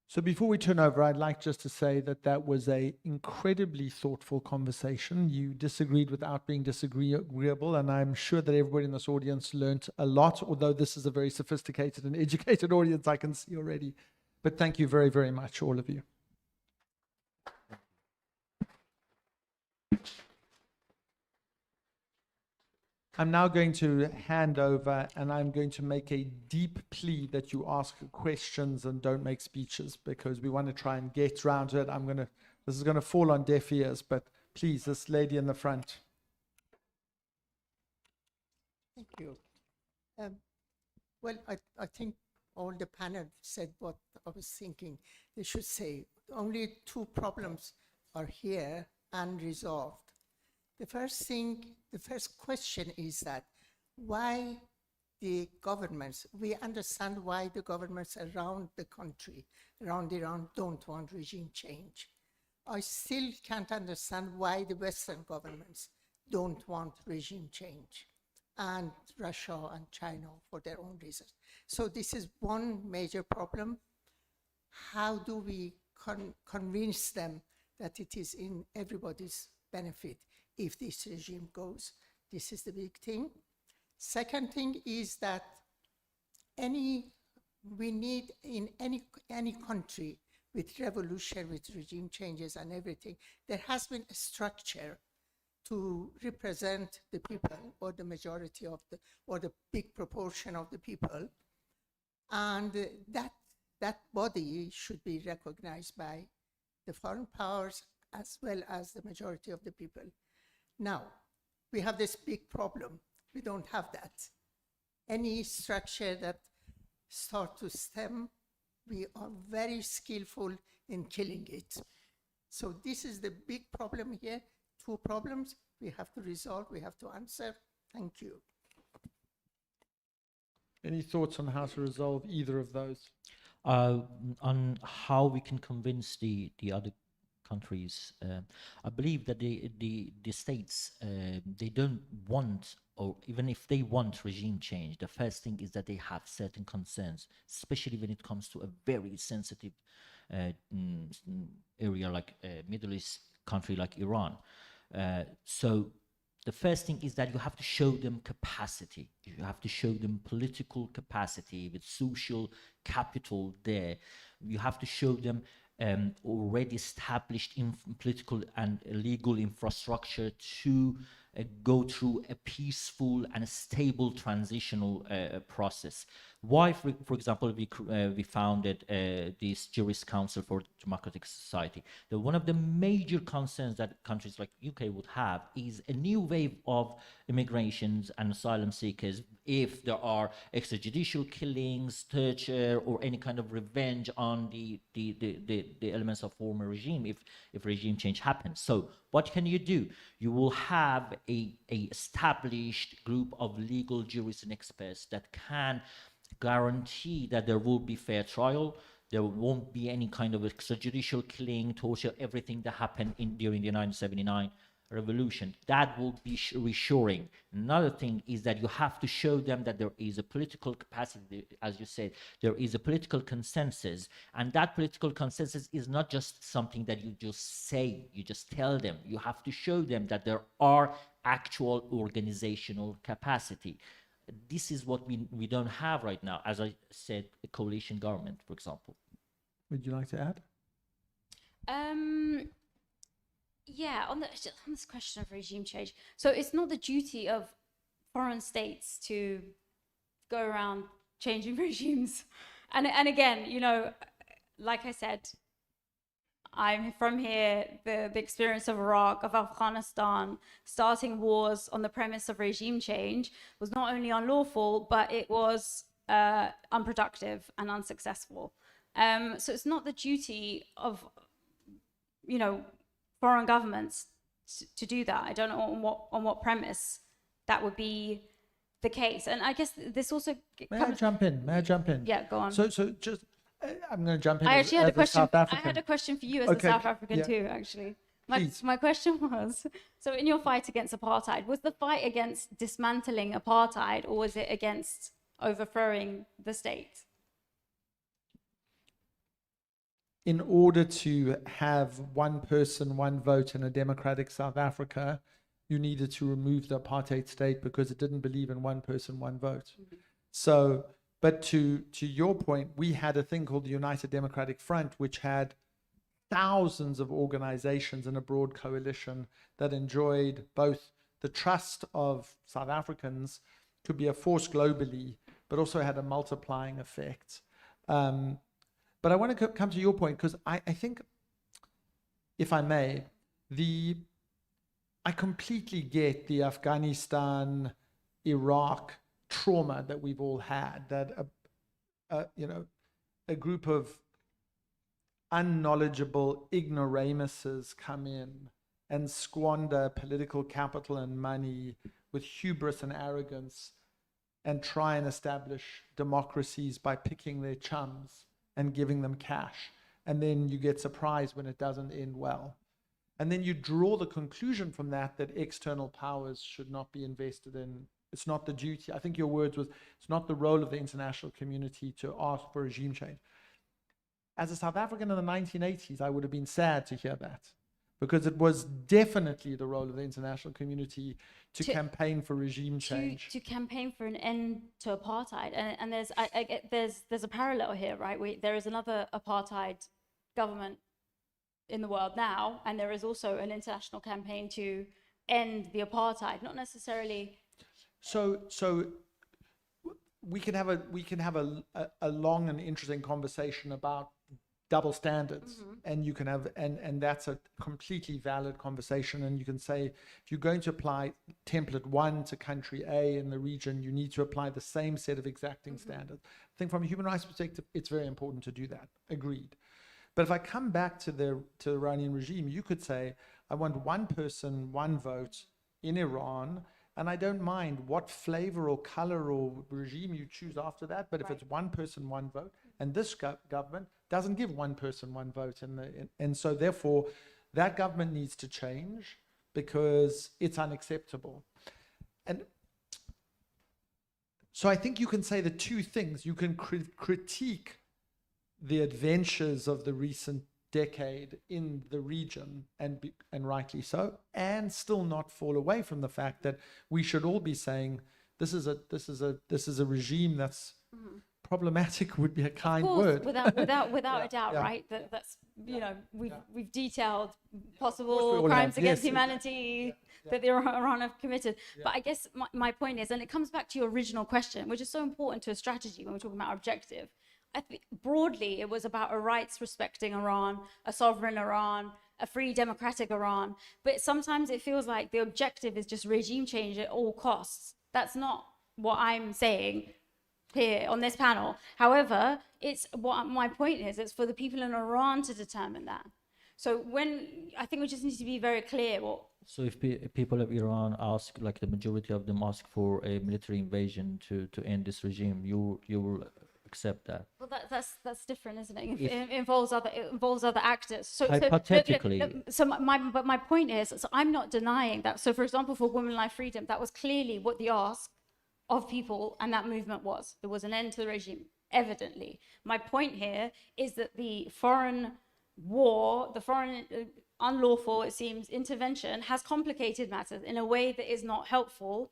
So before we turn over, I'd like just to say that that was an incredibly thoughtful conversation. You disagreed without being disagreeable, and I'm sure that everybody in this audience learned a lot, although this is a very sophisticated and educated audience, I can see already. But thank you very, very much, all of you. I'm now going to hand over, and I'm going to make a deep plea that you ask questions and don't make speeches, because we want to try and get round to it. This is going to fall on deaf ears, but please, this lady in the front. Thank you. Well, I think all the panel said what I was thinking they should say. Only two problems are here unresolved. The first question is that why the governments, we understand why the governments around the country, around Iran, don't want regime change. I still can't understand why the Western governments don't want regime change, and Russia and China for their own reasons. So this is one major problem. How do we convince them that it is in everybody's benefit if this regime goes? This is the big thing. Second thing is that we need in any country with revolution, with regime changes and everything, there has been a structure to represent the people, or the majority of or the big proportion of the people. And that body should be recognized by the foreign powers as well as the majority of the people. Now, we have this big problem. We don't have that. Any structure that starts to stem, we are very skillful in killing it. So this is the big problem here. Two problems we have to resolve, we have to answer. Thank you. Any thoughts on how to resolve either of those? On how we can convince the other countries, I believe that the states, they don't want, or even if they want regime change, the first thing is that they have certain concerns, especially when it comes to a very sensitive area like Middle East country like Iran. So the first thing is that you have to show them capacity. You have to show them political capacity with social capital there. You have to show them already established political and legal infrastructure to go through a peaceful and a stable transitional process. Why, for example, we founded this Jurist Council for Democratic Society? One of the major concerns that countries like UK would have is a new wave of immigrations and asylum seekers if there are extrajudicial killings, torture, or any kind of revenge on the elements of former regime if regime change happens. So what can you do? You will have a established group of legal jurists and experts that can guarantee that there will be fair trial, there won't be any kind of extrajudicial killing, torture, everything that happened during the 1979 revolution. That will be reassuring. Another thing is that you have to show them that there is a political capacity, as you said, there is a political consensus, and that political consensus is not just something that you just say, you just tell them. You have to show them that there are actual organizational capacity. This is what we don't have right now, as I said, a coalition government, for example. Would you like to add? Yeah, on this question of regime change. So it's not the duty of foreign states to go around changing regimes. And again, you know, like I said, I'm from here, the experience of Iraq, of Afghanistan, starting wars on the premise of regime change was not only unlawful, but it was unproductive and unsuccessful. So it's not the duty of, you know, foreign governments to do that. I don't know on what premise that would be the case. And I guess this also May I jump in? Yeah, go on. So just I'm going to jump in. I actually had a question. South African. I had a question for you as Okay, a South African yeah. too, actually. Please. My question was, so in your fight against apartheid, was the fight against dismantling apartheid, or was it against overthrowing the state? In order to have one person, one vote in a democratic South Africa, you needed to remove the apartheid state because it didn't believe in one person, one vote. Mm-hmm. So, but to your point, we had a thing called the United Democratic Front, which had thousands of organizations in a broad coalition that enjoyed both the trust of South Africans could be a force globally, but also had a multiplying effect. But I want to come to your point, because I think, if I may, I completely get the Afghanistan, Iraq trauma that we've all had, that a group of unknowledgeable ignoramuses come in and squander political capital and money with hubris and arrogance and try and establish democracies by picking their chums and giving them cash. And then you get surprised when it doesn't end well. And then you draw the conclusion from that external powers should not be invested in. It's not the duty. I think your words was, it's not the role of the international community to ask for regime change. As a South African in the 1980s, I would have been sad to hear that, because it was definitely the role of the international community to campaign for regime change. To campaign for an end to apartheid. And there's a parallel here, right? There is another apartheid government in the world now, and there is also an international campaign to end the apartheid, not necessarily. So we can have a long and interesting conversation about double standards, and you can have, and that's a completely valid conversation. And you can say, if you're going to apply template 1 to country A in the region, you need to apply the same set of exacting standards. I think from a human rights perspective, it's very important to do that. Agreed. But if I come back to the Iranian regime, you could say, I want one person, one vote in Iran, and I don't mind what flavor or color or regime you choose after that. But if it's one person, one vote, and this government doesn't give one person, one vote, and so therefore that government needs to change because it's unacceptable. And so I think you can say the two things. You can critique the adventures of the recent decade in the region, and rightly so, and still not fall away from the fact that we should all be saying this is a regime that's problematic, would be a kind word. Without a doubt, right? That's we've detailed possible crimes against humanity that Iran have committed. But I guess my point is, and it comes back to your original question, which is so important to a strategy when we're talking about our objective. I think broadly it was about a rights respecting Iran, a sovereign Iran, a free democratic Iran. But sometimes it feels like the objective is just regime change at all costs. That's not what I'm saying here on this panel. However, it's what my point is, it's for the people in Iran to determine that. So I think we just need to be very clear. So if people of Iran ask, like the majority of them ask for a military invasion to end this regime, you will accept that? Well, that's different, isn't it? It involves other actors. So hypothetically. But my point is, so I'm not denying that. So for example, for Women Life Freedom, that was clearly what the ask of people and that movement was. There was an end to the regime, evidently. My point here is that the foreign war, the foreign unlawful, it seems, intervention has complicated matters in a way that is not helpful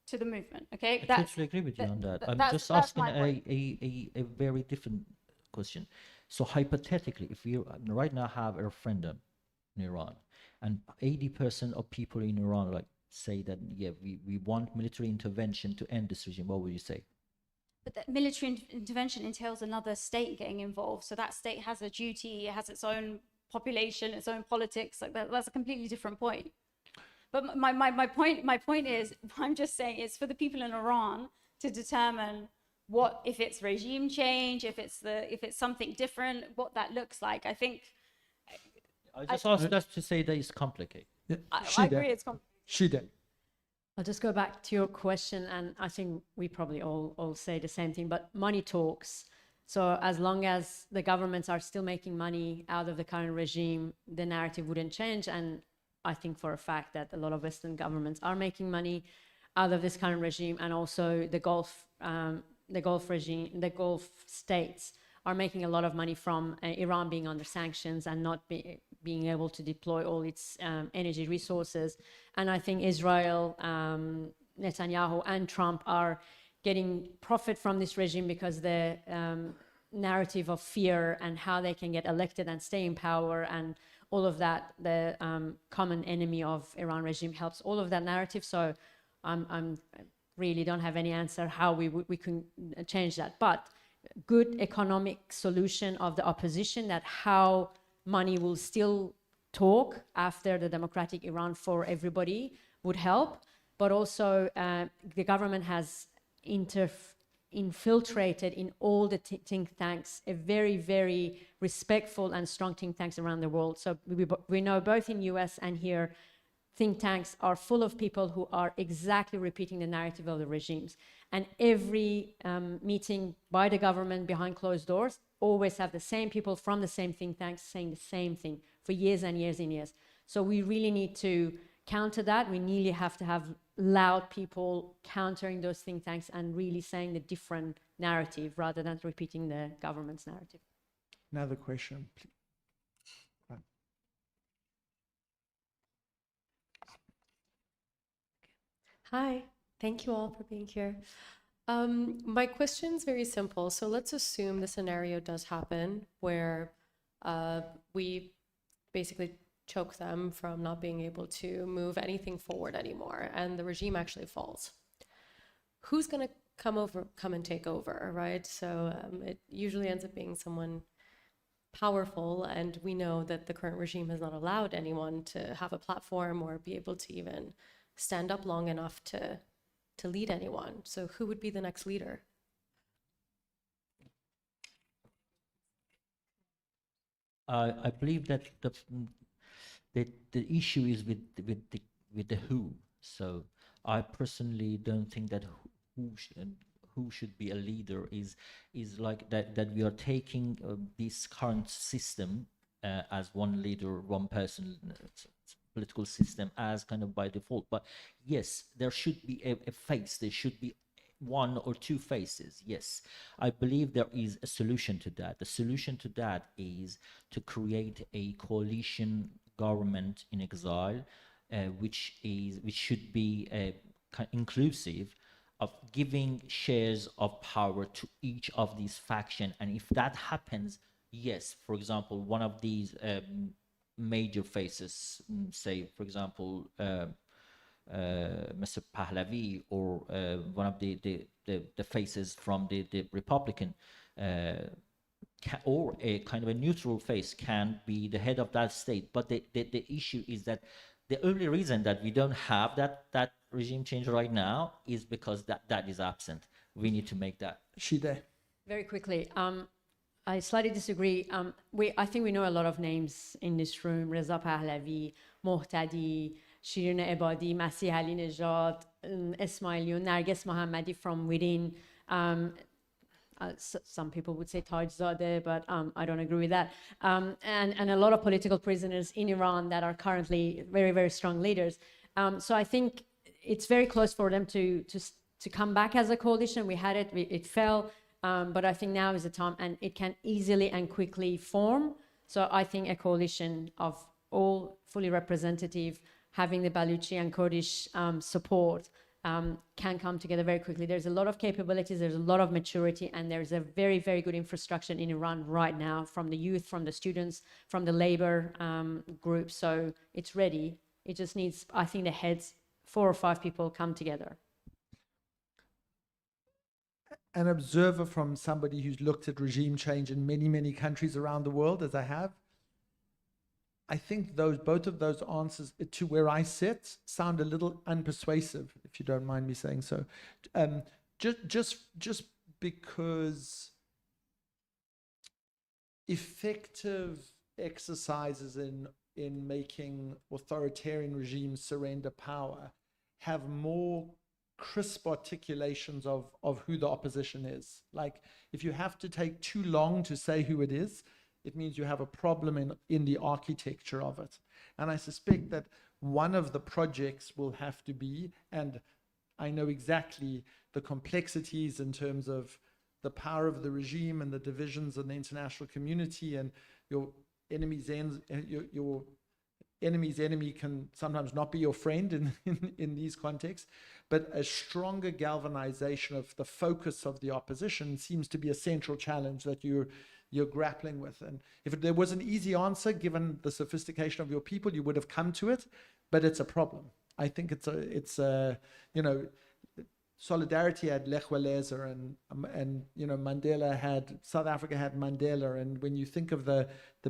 to the movement. Okay, I totally agree with you on that. I'm just asking a very different question. So hypothetically, if we right now have a referendum in Iran, and 80% of people in Iran say that we want military intervention to end this regime, what would you say? But that military intervention entails another state getting involved. So that state has a duty, it has its own population, its own politics. That's a completely different point. But my point is, I'm just saying it's for the people in Iran to determine what, if it's regime change, if it's something different, what that looks like. I think. I just asked us to say that it's complicated. Yeah, I agree, it's complicated. She did. I'll just go back to your question, and I think we probably all say the same thing, but money talks. So as long as the governments are still making money out of the current regime, the narrative wouldn't change. And I think for a fact that a lot of Western governments are making money out of this current regime, and also the Gulf regime, the Gulf states are making a lot of money from Iran being under sanctions and not being able to deploy all its energy resources. And I think Israel, Netanyahu and Trump are getting profit from this regime because the narrative of fear and how they can get elected and stay in power and all of that, the common enemy of Iran regime helps all of that narrative. So I'm really don't have any answer how we can change that. But good economic solution of the opposition, that how money will still talk after the democratic Iran for everybody would help. But also the government has infiltrated in all the think tanks, a very, very respectful and strong think tanks around the world. So we know both in US and here, think tanks are full of people who are exactly repeating the narrative of the regimes. And every meeting by the government behind closed doors always have the same people from the same think tanks saying the same thing for years and years and years. So we really need to counter that. We really have to have loud people countering those think tanks and really saying the different narrative rather than repeating the government's narrative. Another question, please. Hi, thank you all for being here. My question is very simple. So let's assume the scenario does happen where we basically choke them from not being able to move anything forward anymore, and the regime actually falls. Who's going to come and take over, right? So it usually ends up being someone powerful, and we know that the current regime has not allowed anyone to have a platform or be able to even stand up long enough to lead anyone. So who would be the next leader? I believe that the issue is with the who. So I personally don't think that who should be a leader is like that we are taking this current system as one leader, one person, political system as kind of by default. But yes, there should be a face. There should be one or two faces. Yes, I believe there is a solution to that. The solution to that is to create a coalition government in exile, which should be inclusive of giving shares of power to each of these factions. And if that happens, yes, for example, one of these major faces, say, for example, Mr. Pahlavi, or one of the faces from the Republican, or a kind of a neutral face can be the head of that state. But the issue is that the only reason that we don't have that regime change right now is because that is absent. We need to make that. Shide. Very quickly, I slightly disagree. I think we know a lot of names in this room: Reza Pahlavi, Mohtadi, Shirin Ebadi, Masih Ali Nejad, Ismailion, Narges Mohammadi from within. Some people would say Tajzadeh, but I don't agree with that. And a lot of political prisoners in Iran that are currently very, very strong leaders. So I think it's very close for them to come back as a coalition. We had it, it fell, but I think now is the time, and it can easily and quickly form. So I think a coalition of all fully representative, having the Baluchi and Kurdish support, can come together very quickly. There's a lot of capabilities, there's a lot of maturity, and there's a very, very good infrastructure in Iran right now, from the youth, from the students, from the labor group. So it's ready. It just needs, I think, the heads, 4 or 5 people come together. An observer from somebody who's looked at regime change in many, many countries around the world, as I have, I think both of those answers to where I sit sound a little unpersuasive, if you don't mind me saying so. Just because effective exercises in making authoritarian regimes surrender power have more crisp articulations of who the opposition is. Like, if you have to take too long to say who it is, it means you have a problem in the architecture of it. And I suspect that one of the projects will have to be, and I know exactly the complexities in terms of the power of the regime and the divisions in the international community, and your enemy's enemy can sometimes not be your friend in these contexts, but a stronger galvanization of the focus of the opposition seems to be a central challenge that you're you're grappling with. And if there was an easy answer, given the sophistication of your people, you would have come to it, but it's a problem. I think it's a you know, Solidarity had Lech Walesa, and you know, Mandela had, South Africa had Mandela, and when you think of the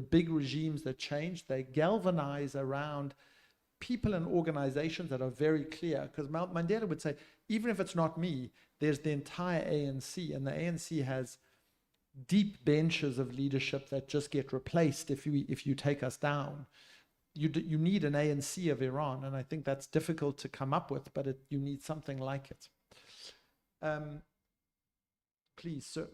big regimes that changed, they galvanize around people and organizations that are very clear, because Mandela would say, even if it's not me, there's the entire ANC, and the ANC has deep benches of leadership that just get replaced if you take us down. You need an ANC of Iran, and I think that's difficult to come up with, but you need something like it. Please, sir.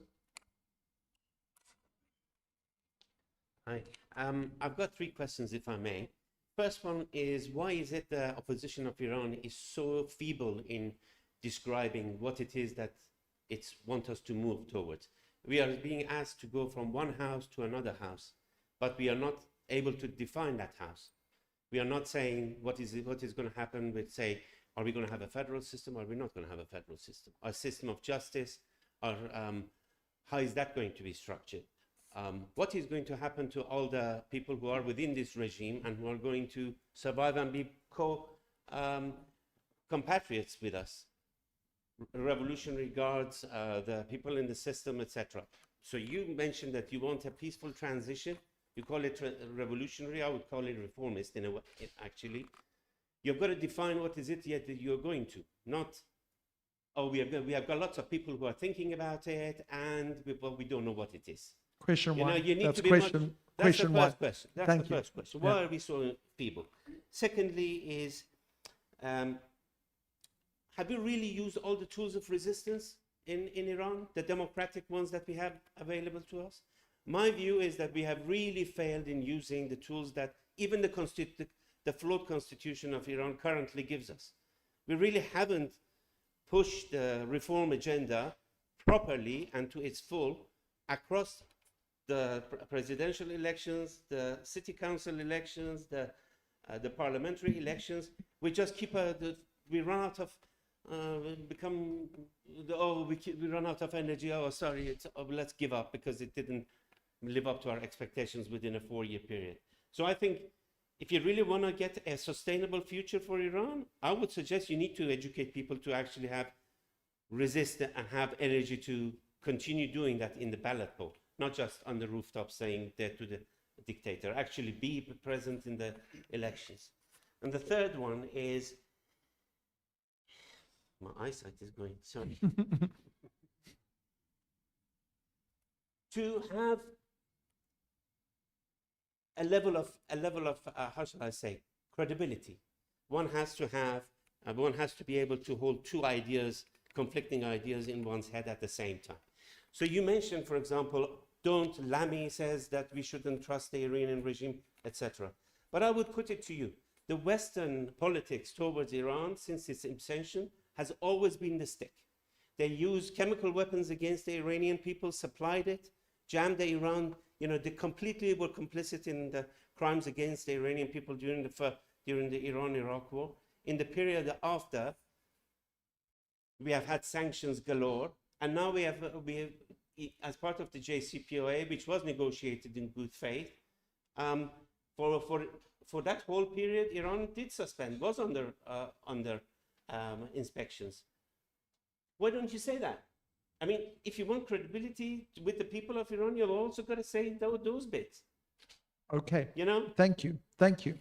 Hi. I've got 3 questions, if I may. First one is, why is it the opposition of Iran is so feeble in describing what it is that it wants us to move towards? We are being asked to go from one house to another house, but we are not able to define that house. We are not saying what is going to happen with, say, are we going to have a federal system, or are we not going to have a federal system? Our system of justice, how is that going to be structured? What is going to happen to all the people who are within this regime and who are going to survive and be compatriots with us? Revolutionary guards, the people in the system, etc. So you mentioned that you want a peaceful transition. You call it revolutionary. I would call it reformist in a way, actually. You've got to define what is it yet that you're going to, not, oh, we have got lots of people who are thinking about it, and we don't know what it is. Question one. You need That's to be question that's the one. first question. That's Thank the you. first question. Yeah. Why are we so feeble? Secondly is, have you really used all the tools of resistance in Iran, the democratic ones that we have available to us? My view is that we have really failed in using the tools that even the flawed constitution of Iran currently gives us. We really haven't pushed the reform agenda properly and to its full across the presidential elections, the city council elections, the parliamentary elections. We just keep we run out of we run out of energy. Oh, sorry, let's give up because it didn't live up to our expectations within a 4-year period. So I think if you really want to get a sustainable future for Iran, I would suggest you need to educate people to actually resist and have energy to continue doing that in the ballot poll, not just on the rooftop saying death to the dictator, actually be present in the elections. And the third one is, my eyesight is going, sorry. To have a level of how shall I say, credibility. One has to be able to hold 2 ideas, conflicting ideas in one's head at the same time. So you mentioned, for example, Lamy says that we shouldn't trust the Iranian regime, etc. But I would put it to you, the Western politics towards Iran since its inception has always been the stick. They used chemical weapons against the Iranian people, supplied it, jammed the Iran, they completely were complicit in the crimes against the Iranian people during the Iran-Iraq war. In the period after, we have had sanctions galore, and now we have, as part of the JCPOA, which was negotiated in good faith, for that whole period, Iran did suspend, was under inspections. Why don't you say that? I mean, if you want credibility with the people of Iran, you've also got to say those bits. Okay. Thank you. Thank you.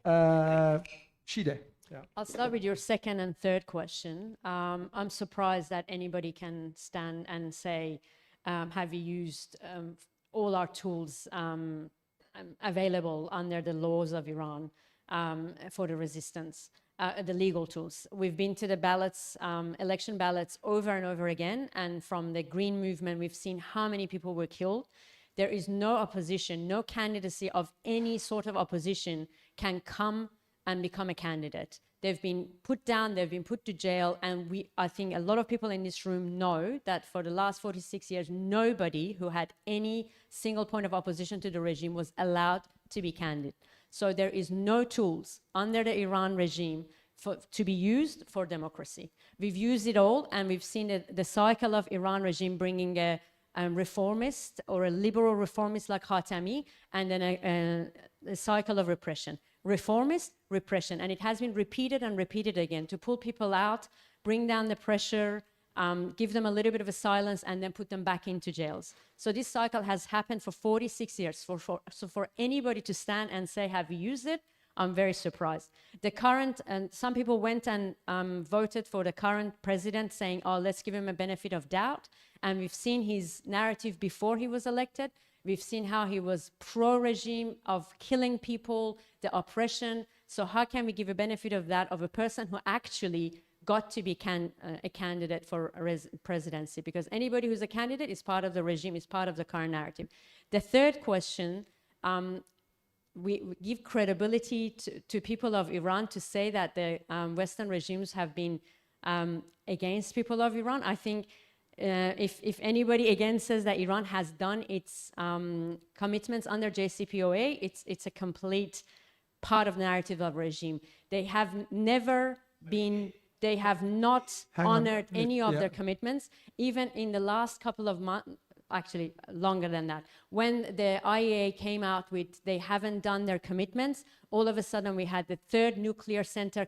Shide. Yeah. I'll start with your second and third question. I'm surprised that anybody can stand and say, have you used all our tools available under the laws of Iran for the resistance, the legal tools. We've been to the ballots, election ballots over and over again, and from the Green Movement, we've seen how many people were killed. There is no opposition, no candidacy of any sort of opposition can come and become a candidate. They've been put down, they've been put to jail, and I think a lot of people in this room know that for the last 46 years, nobody who had any single point of opposition to the regime was allowed to be candid. So there is no tools under the Iran regime to be used for democracy. We've used it all, and we've seen the cycle of Iran regime bringing a reformist or a liberal reformist like Khatami, and then a cycle of repression. Reformist, repression, and it has been repeated and repeated again to pull people out, bring down the pressure, give them a little bit of a silence, and then put them back into jails. So this cycle has happened for 46 years. So for anybody to stand and say, have you used it? I'm very surprised. The current, and some people went and voted for the current president saying, oh, let's give him a benefit of doubt. And we've seen his narrative before he was elected. We've seen how he was pro-regime of killing people, the oppression. So how can we give a benefit of that of a person who actually got to be a candidate for a presidency? Because anybody who's a candidate is part of the regime, is part of the current narrative. The third question, we give credibility to people of Iran to say that the Western regimes have been against people of Iran. I think if anybody again says that Iran has done its commitments under JCPOA, it's a complete part of the narrative of regime. They have never been, they have not honored any of their commitments, even in the last couple of months, actually longer than that. When the IAEA came out with, they haven't done their commitments, all of a sudden we had the third nuclear center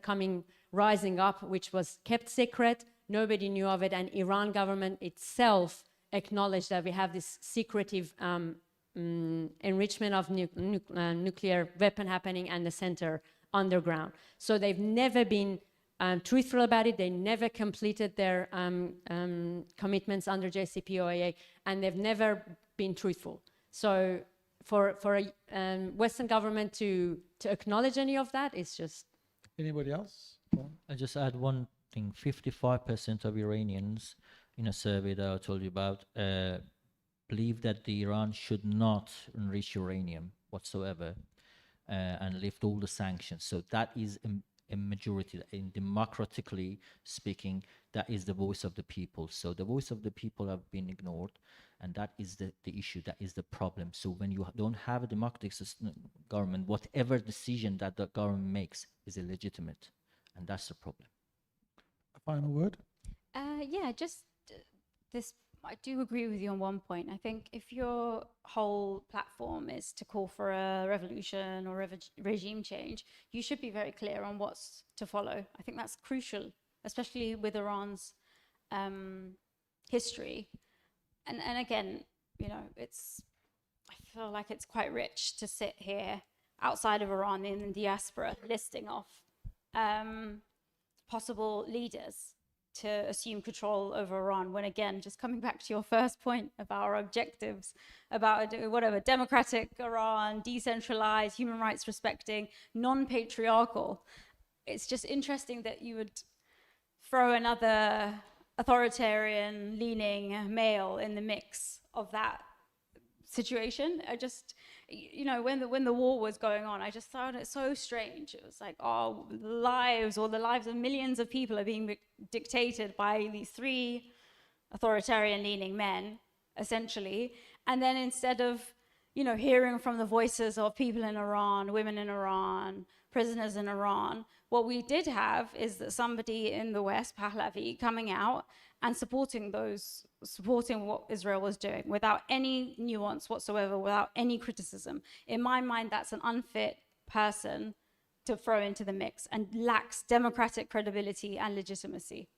rising up, which was kept secret. Nobody knew of it, and Iran government itself acknowledged that we have this secretive enrichment of nuclear weapon happening and the center underground. So they've never been truthful about it. They never completed their commitments under JCPOA, and they've never been truthful. So for a Western government to acknowledge any of that, it's just... Anybody else? I'll just add one thing. 55% of Iranians in a survey that I told you about believe that Iran should not enrich uranium whatsoever and lift all the sanctions. So that is a majority. In democratically speaking, that is the voice of the people. So the voice of the people have been ignored, and that is the issue, that is the problem. So when you don't have a democratic government, whatever decision that the government makes is illegitimate, and that's the problem. A final word? Yeah, just this, I do agree with you on one point. I think if your whole platform is to call for a revolution or regime change, you should be very clear on what's to follow. I think that's crucial, especially with Iran's history. And again, you know, I feel like it's quite rich to sit here outside of Iran in the diaspora listing off possible leaders to assume control over Iran, when again, just coming back to your first point about our objectives, about whatever, democratic Iran, decentralized, human rights respecting, non-patriarchal. It's just interesting that you would throw another authoritarian leaning male in the mix of that situation. I just, you know, when the war was going on, I just found it so strange. It was like, oh, the lives of millions of people are being dictated by these three authoritarian leaning men, essentially. And then instead of, you know, hearing from the voices of people in Iran, women in Iran, prisoners in Iran, what we did have is that somebody in the West, Pahlavi, coming out and supporting what Israel was doing without any nuance whatsoever, without any criticism. In my mind, that's an unfit person to throw into the mix and lacks democratic credibility and legitimacy.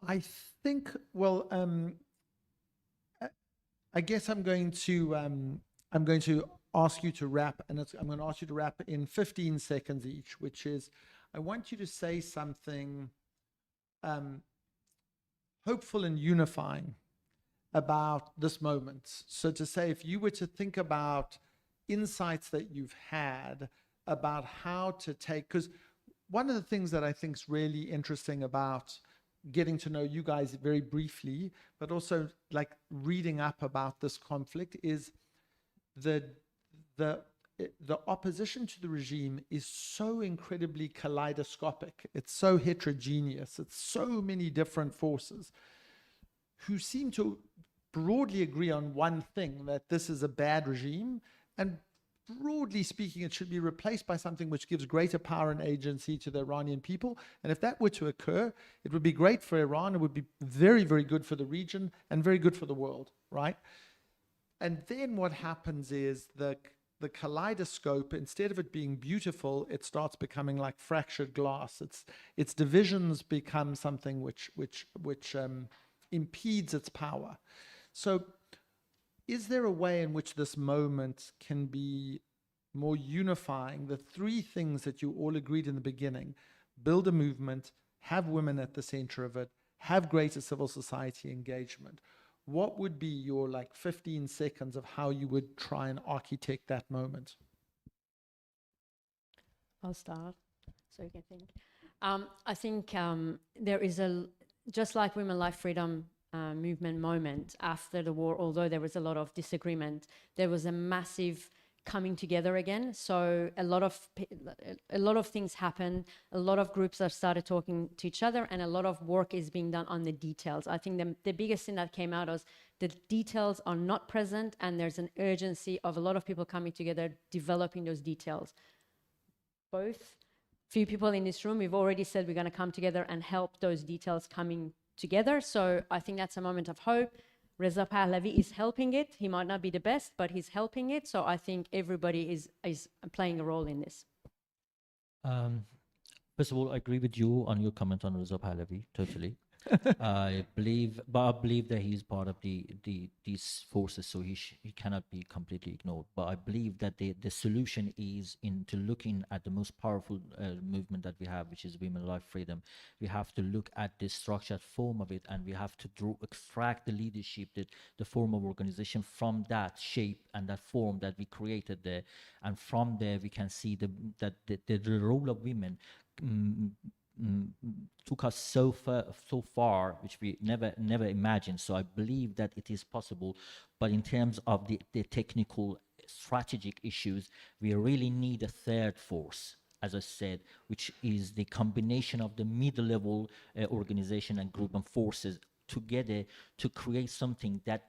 I think, well, I guess I'm going to ask you to wrap, and I'm going to ask you to wrap in 15 seconds each, which is, I want you to say something hopeful and unifying about this moment. So to say, if you were to think about insights that you've had about how to take, because one of the things that I think is really interesting about getting to know you guys very briefly, but also like reading up about this conflict, is the opposition to the regime is so incredibly kaleidoscopic. It's so heterogeneous. It's so many different forces who seem to broadly agree on one thing, that this is a bad regime, and broadly speaking, it should be replaced by something which gives greater power and agency to the Iranian people. And if that were to occur, it would be great for Iran. It would be very, very good for the region and very good for the world, right? And then what happens is the kaleidoscope, instead of it being beautiful, it starts becoming like fractured glass. Its divisions become something which impedes its power. So is there a way in which this moment can be more unifying? The three things that you all agreed in the beginning: build a movement, have women at the center of it, have greater civil society engagement. What would be your 15 seconds of how you would try and architect that moment? I'll start so you can think. I think there is just like Women, Life, Freedom movement moment after the war, although there was a lot of disagreement, there was a massive coming together again. So a lot of things happened. A lot of groups that started talking to each other, and a lot of work is being done on the details. I think the biggest thing that came out was the details are not present, and there's an urgency of a lot of people coming together, developing those details. Both few people in this room, we've already said we're going to come together and help those details coming together. So I think that's a moment of hope. Reza Pahlavi is helping it. He might not be the best, but he's helping it. So I think everybody is playing a role in this. First of all, I agree with you on your comment on Reza Pahlavi, totally. I believe that he's part of these forces, so he cannot be completely ignored. But I believe that the solution is into looking at the most powerful movement that we have, which is Women, Life, Freedom. We have to look at the structured form of it, and we have to extract the leadership, the form of organization from that shape and that form that we created there. And from there, we can see that the role of women took us so far, which we never imagined. So I believe that it is possible, but in terms of the technical strategic issues, we really need a third force, as I said, which is the combination of the middle-level organization and group and forces together to create something that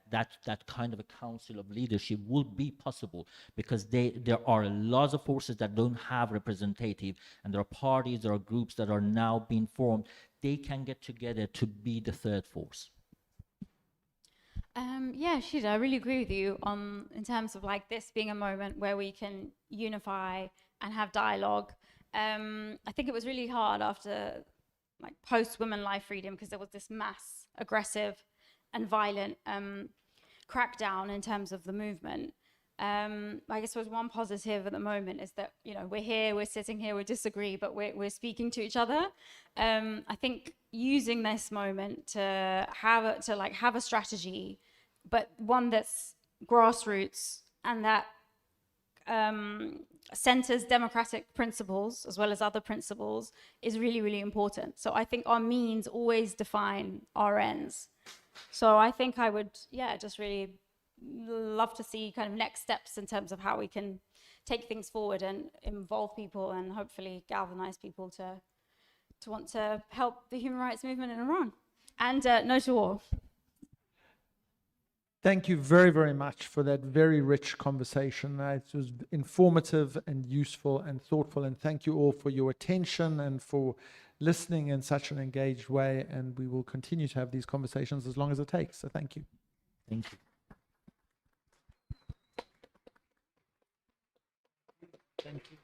kind of a council of leadership will be possible, because there are lots of forces that don't have representative, and there are parties, there are groups that are now being formed. They can get together to be the third force. Yeah, Shida, I really agree with you in terms of this being a moment where we can unify and have dialogue. I think it was really hard after post Women, Life, Freedom, because there was this mass aggressive and violent crackdown in terms of the movement. I guess there's one positive at the moment is that we're here, we're sitting here, we disagree, but we're speaking to each other. I think using this moment to have a strategy, but one that's grassroots and that centers democratic principles as well as other principles is really, really important. So I think our means always define our ends. So I think I would, just really love to see kind of next steps in terms of how we can take things forward and involve people and hopefully galvanize people to want to help the human rights movement in Iran. And no to war. Thank you very, very much for that very rich conversation. It was informative and useful and thoughtful. And thank you all for your attention and for listening in such an engaged way. And we will continue to have these conversations as long as it takes. So thank you. Thank you. Thank you.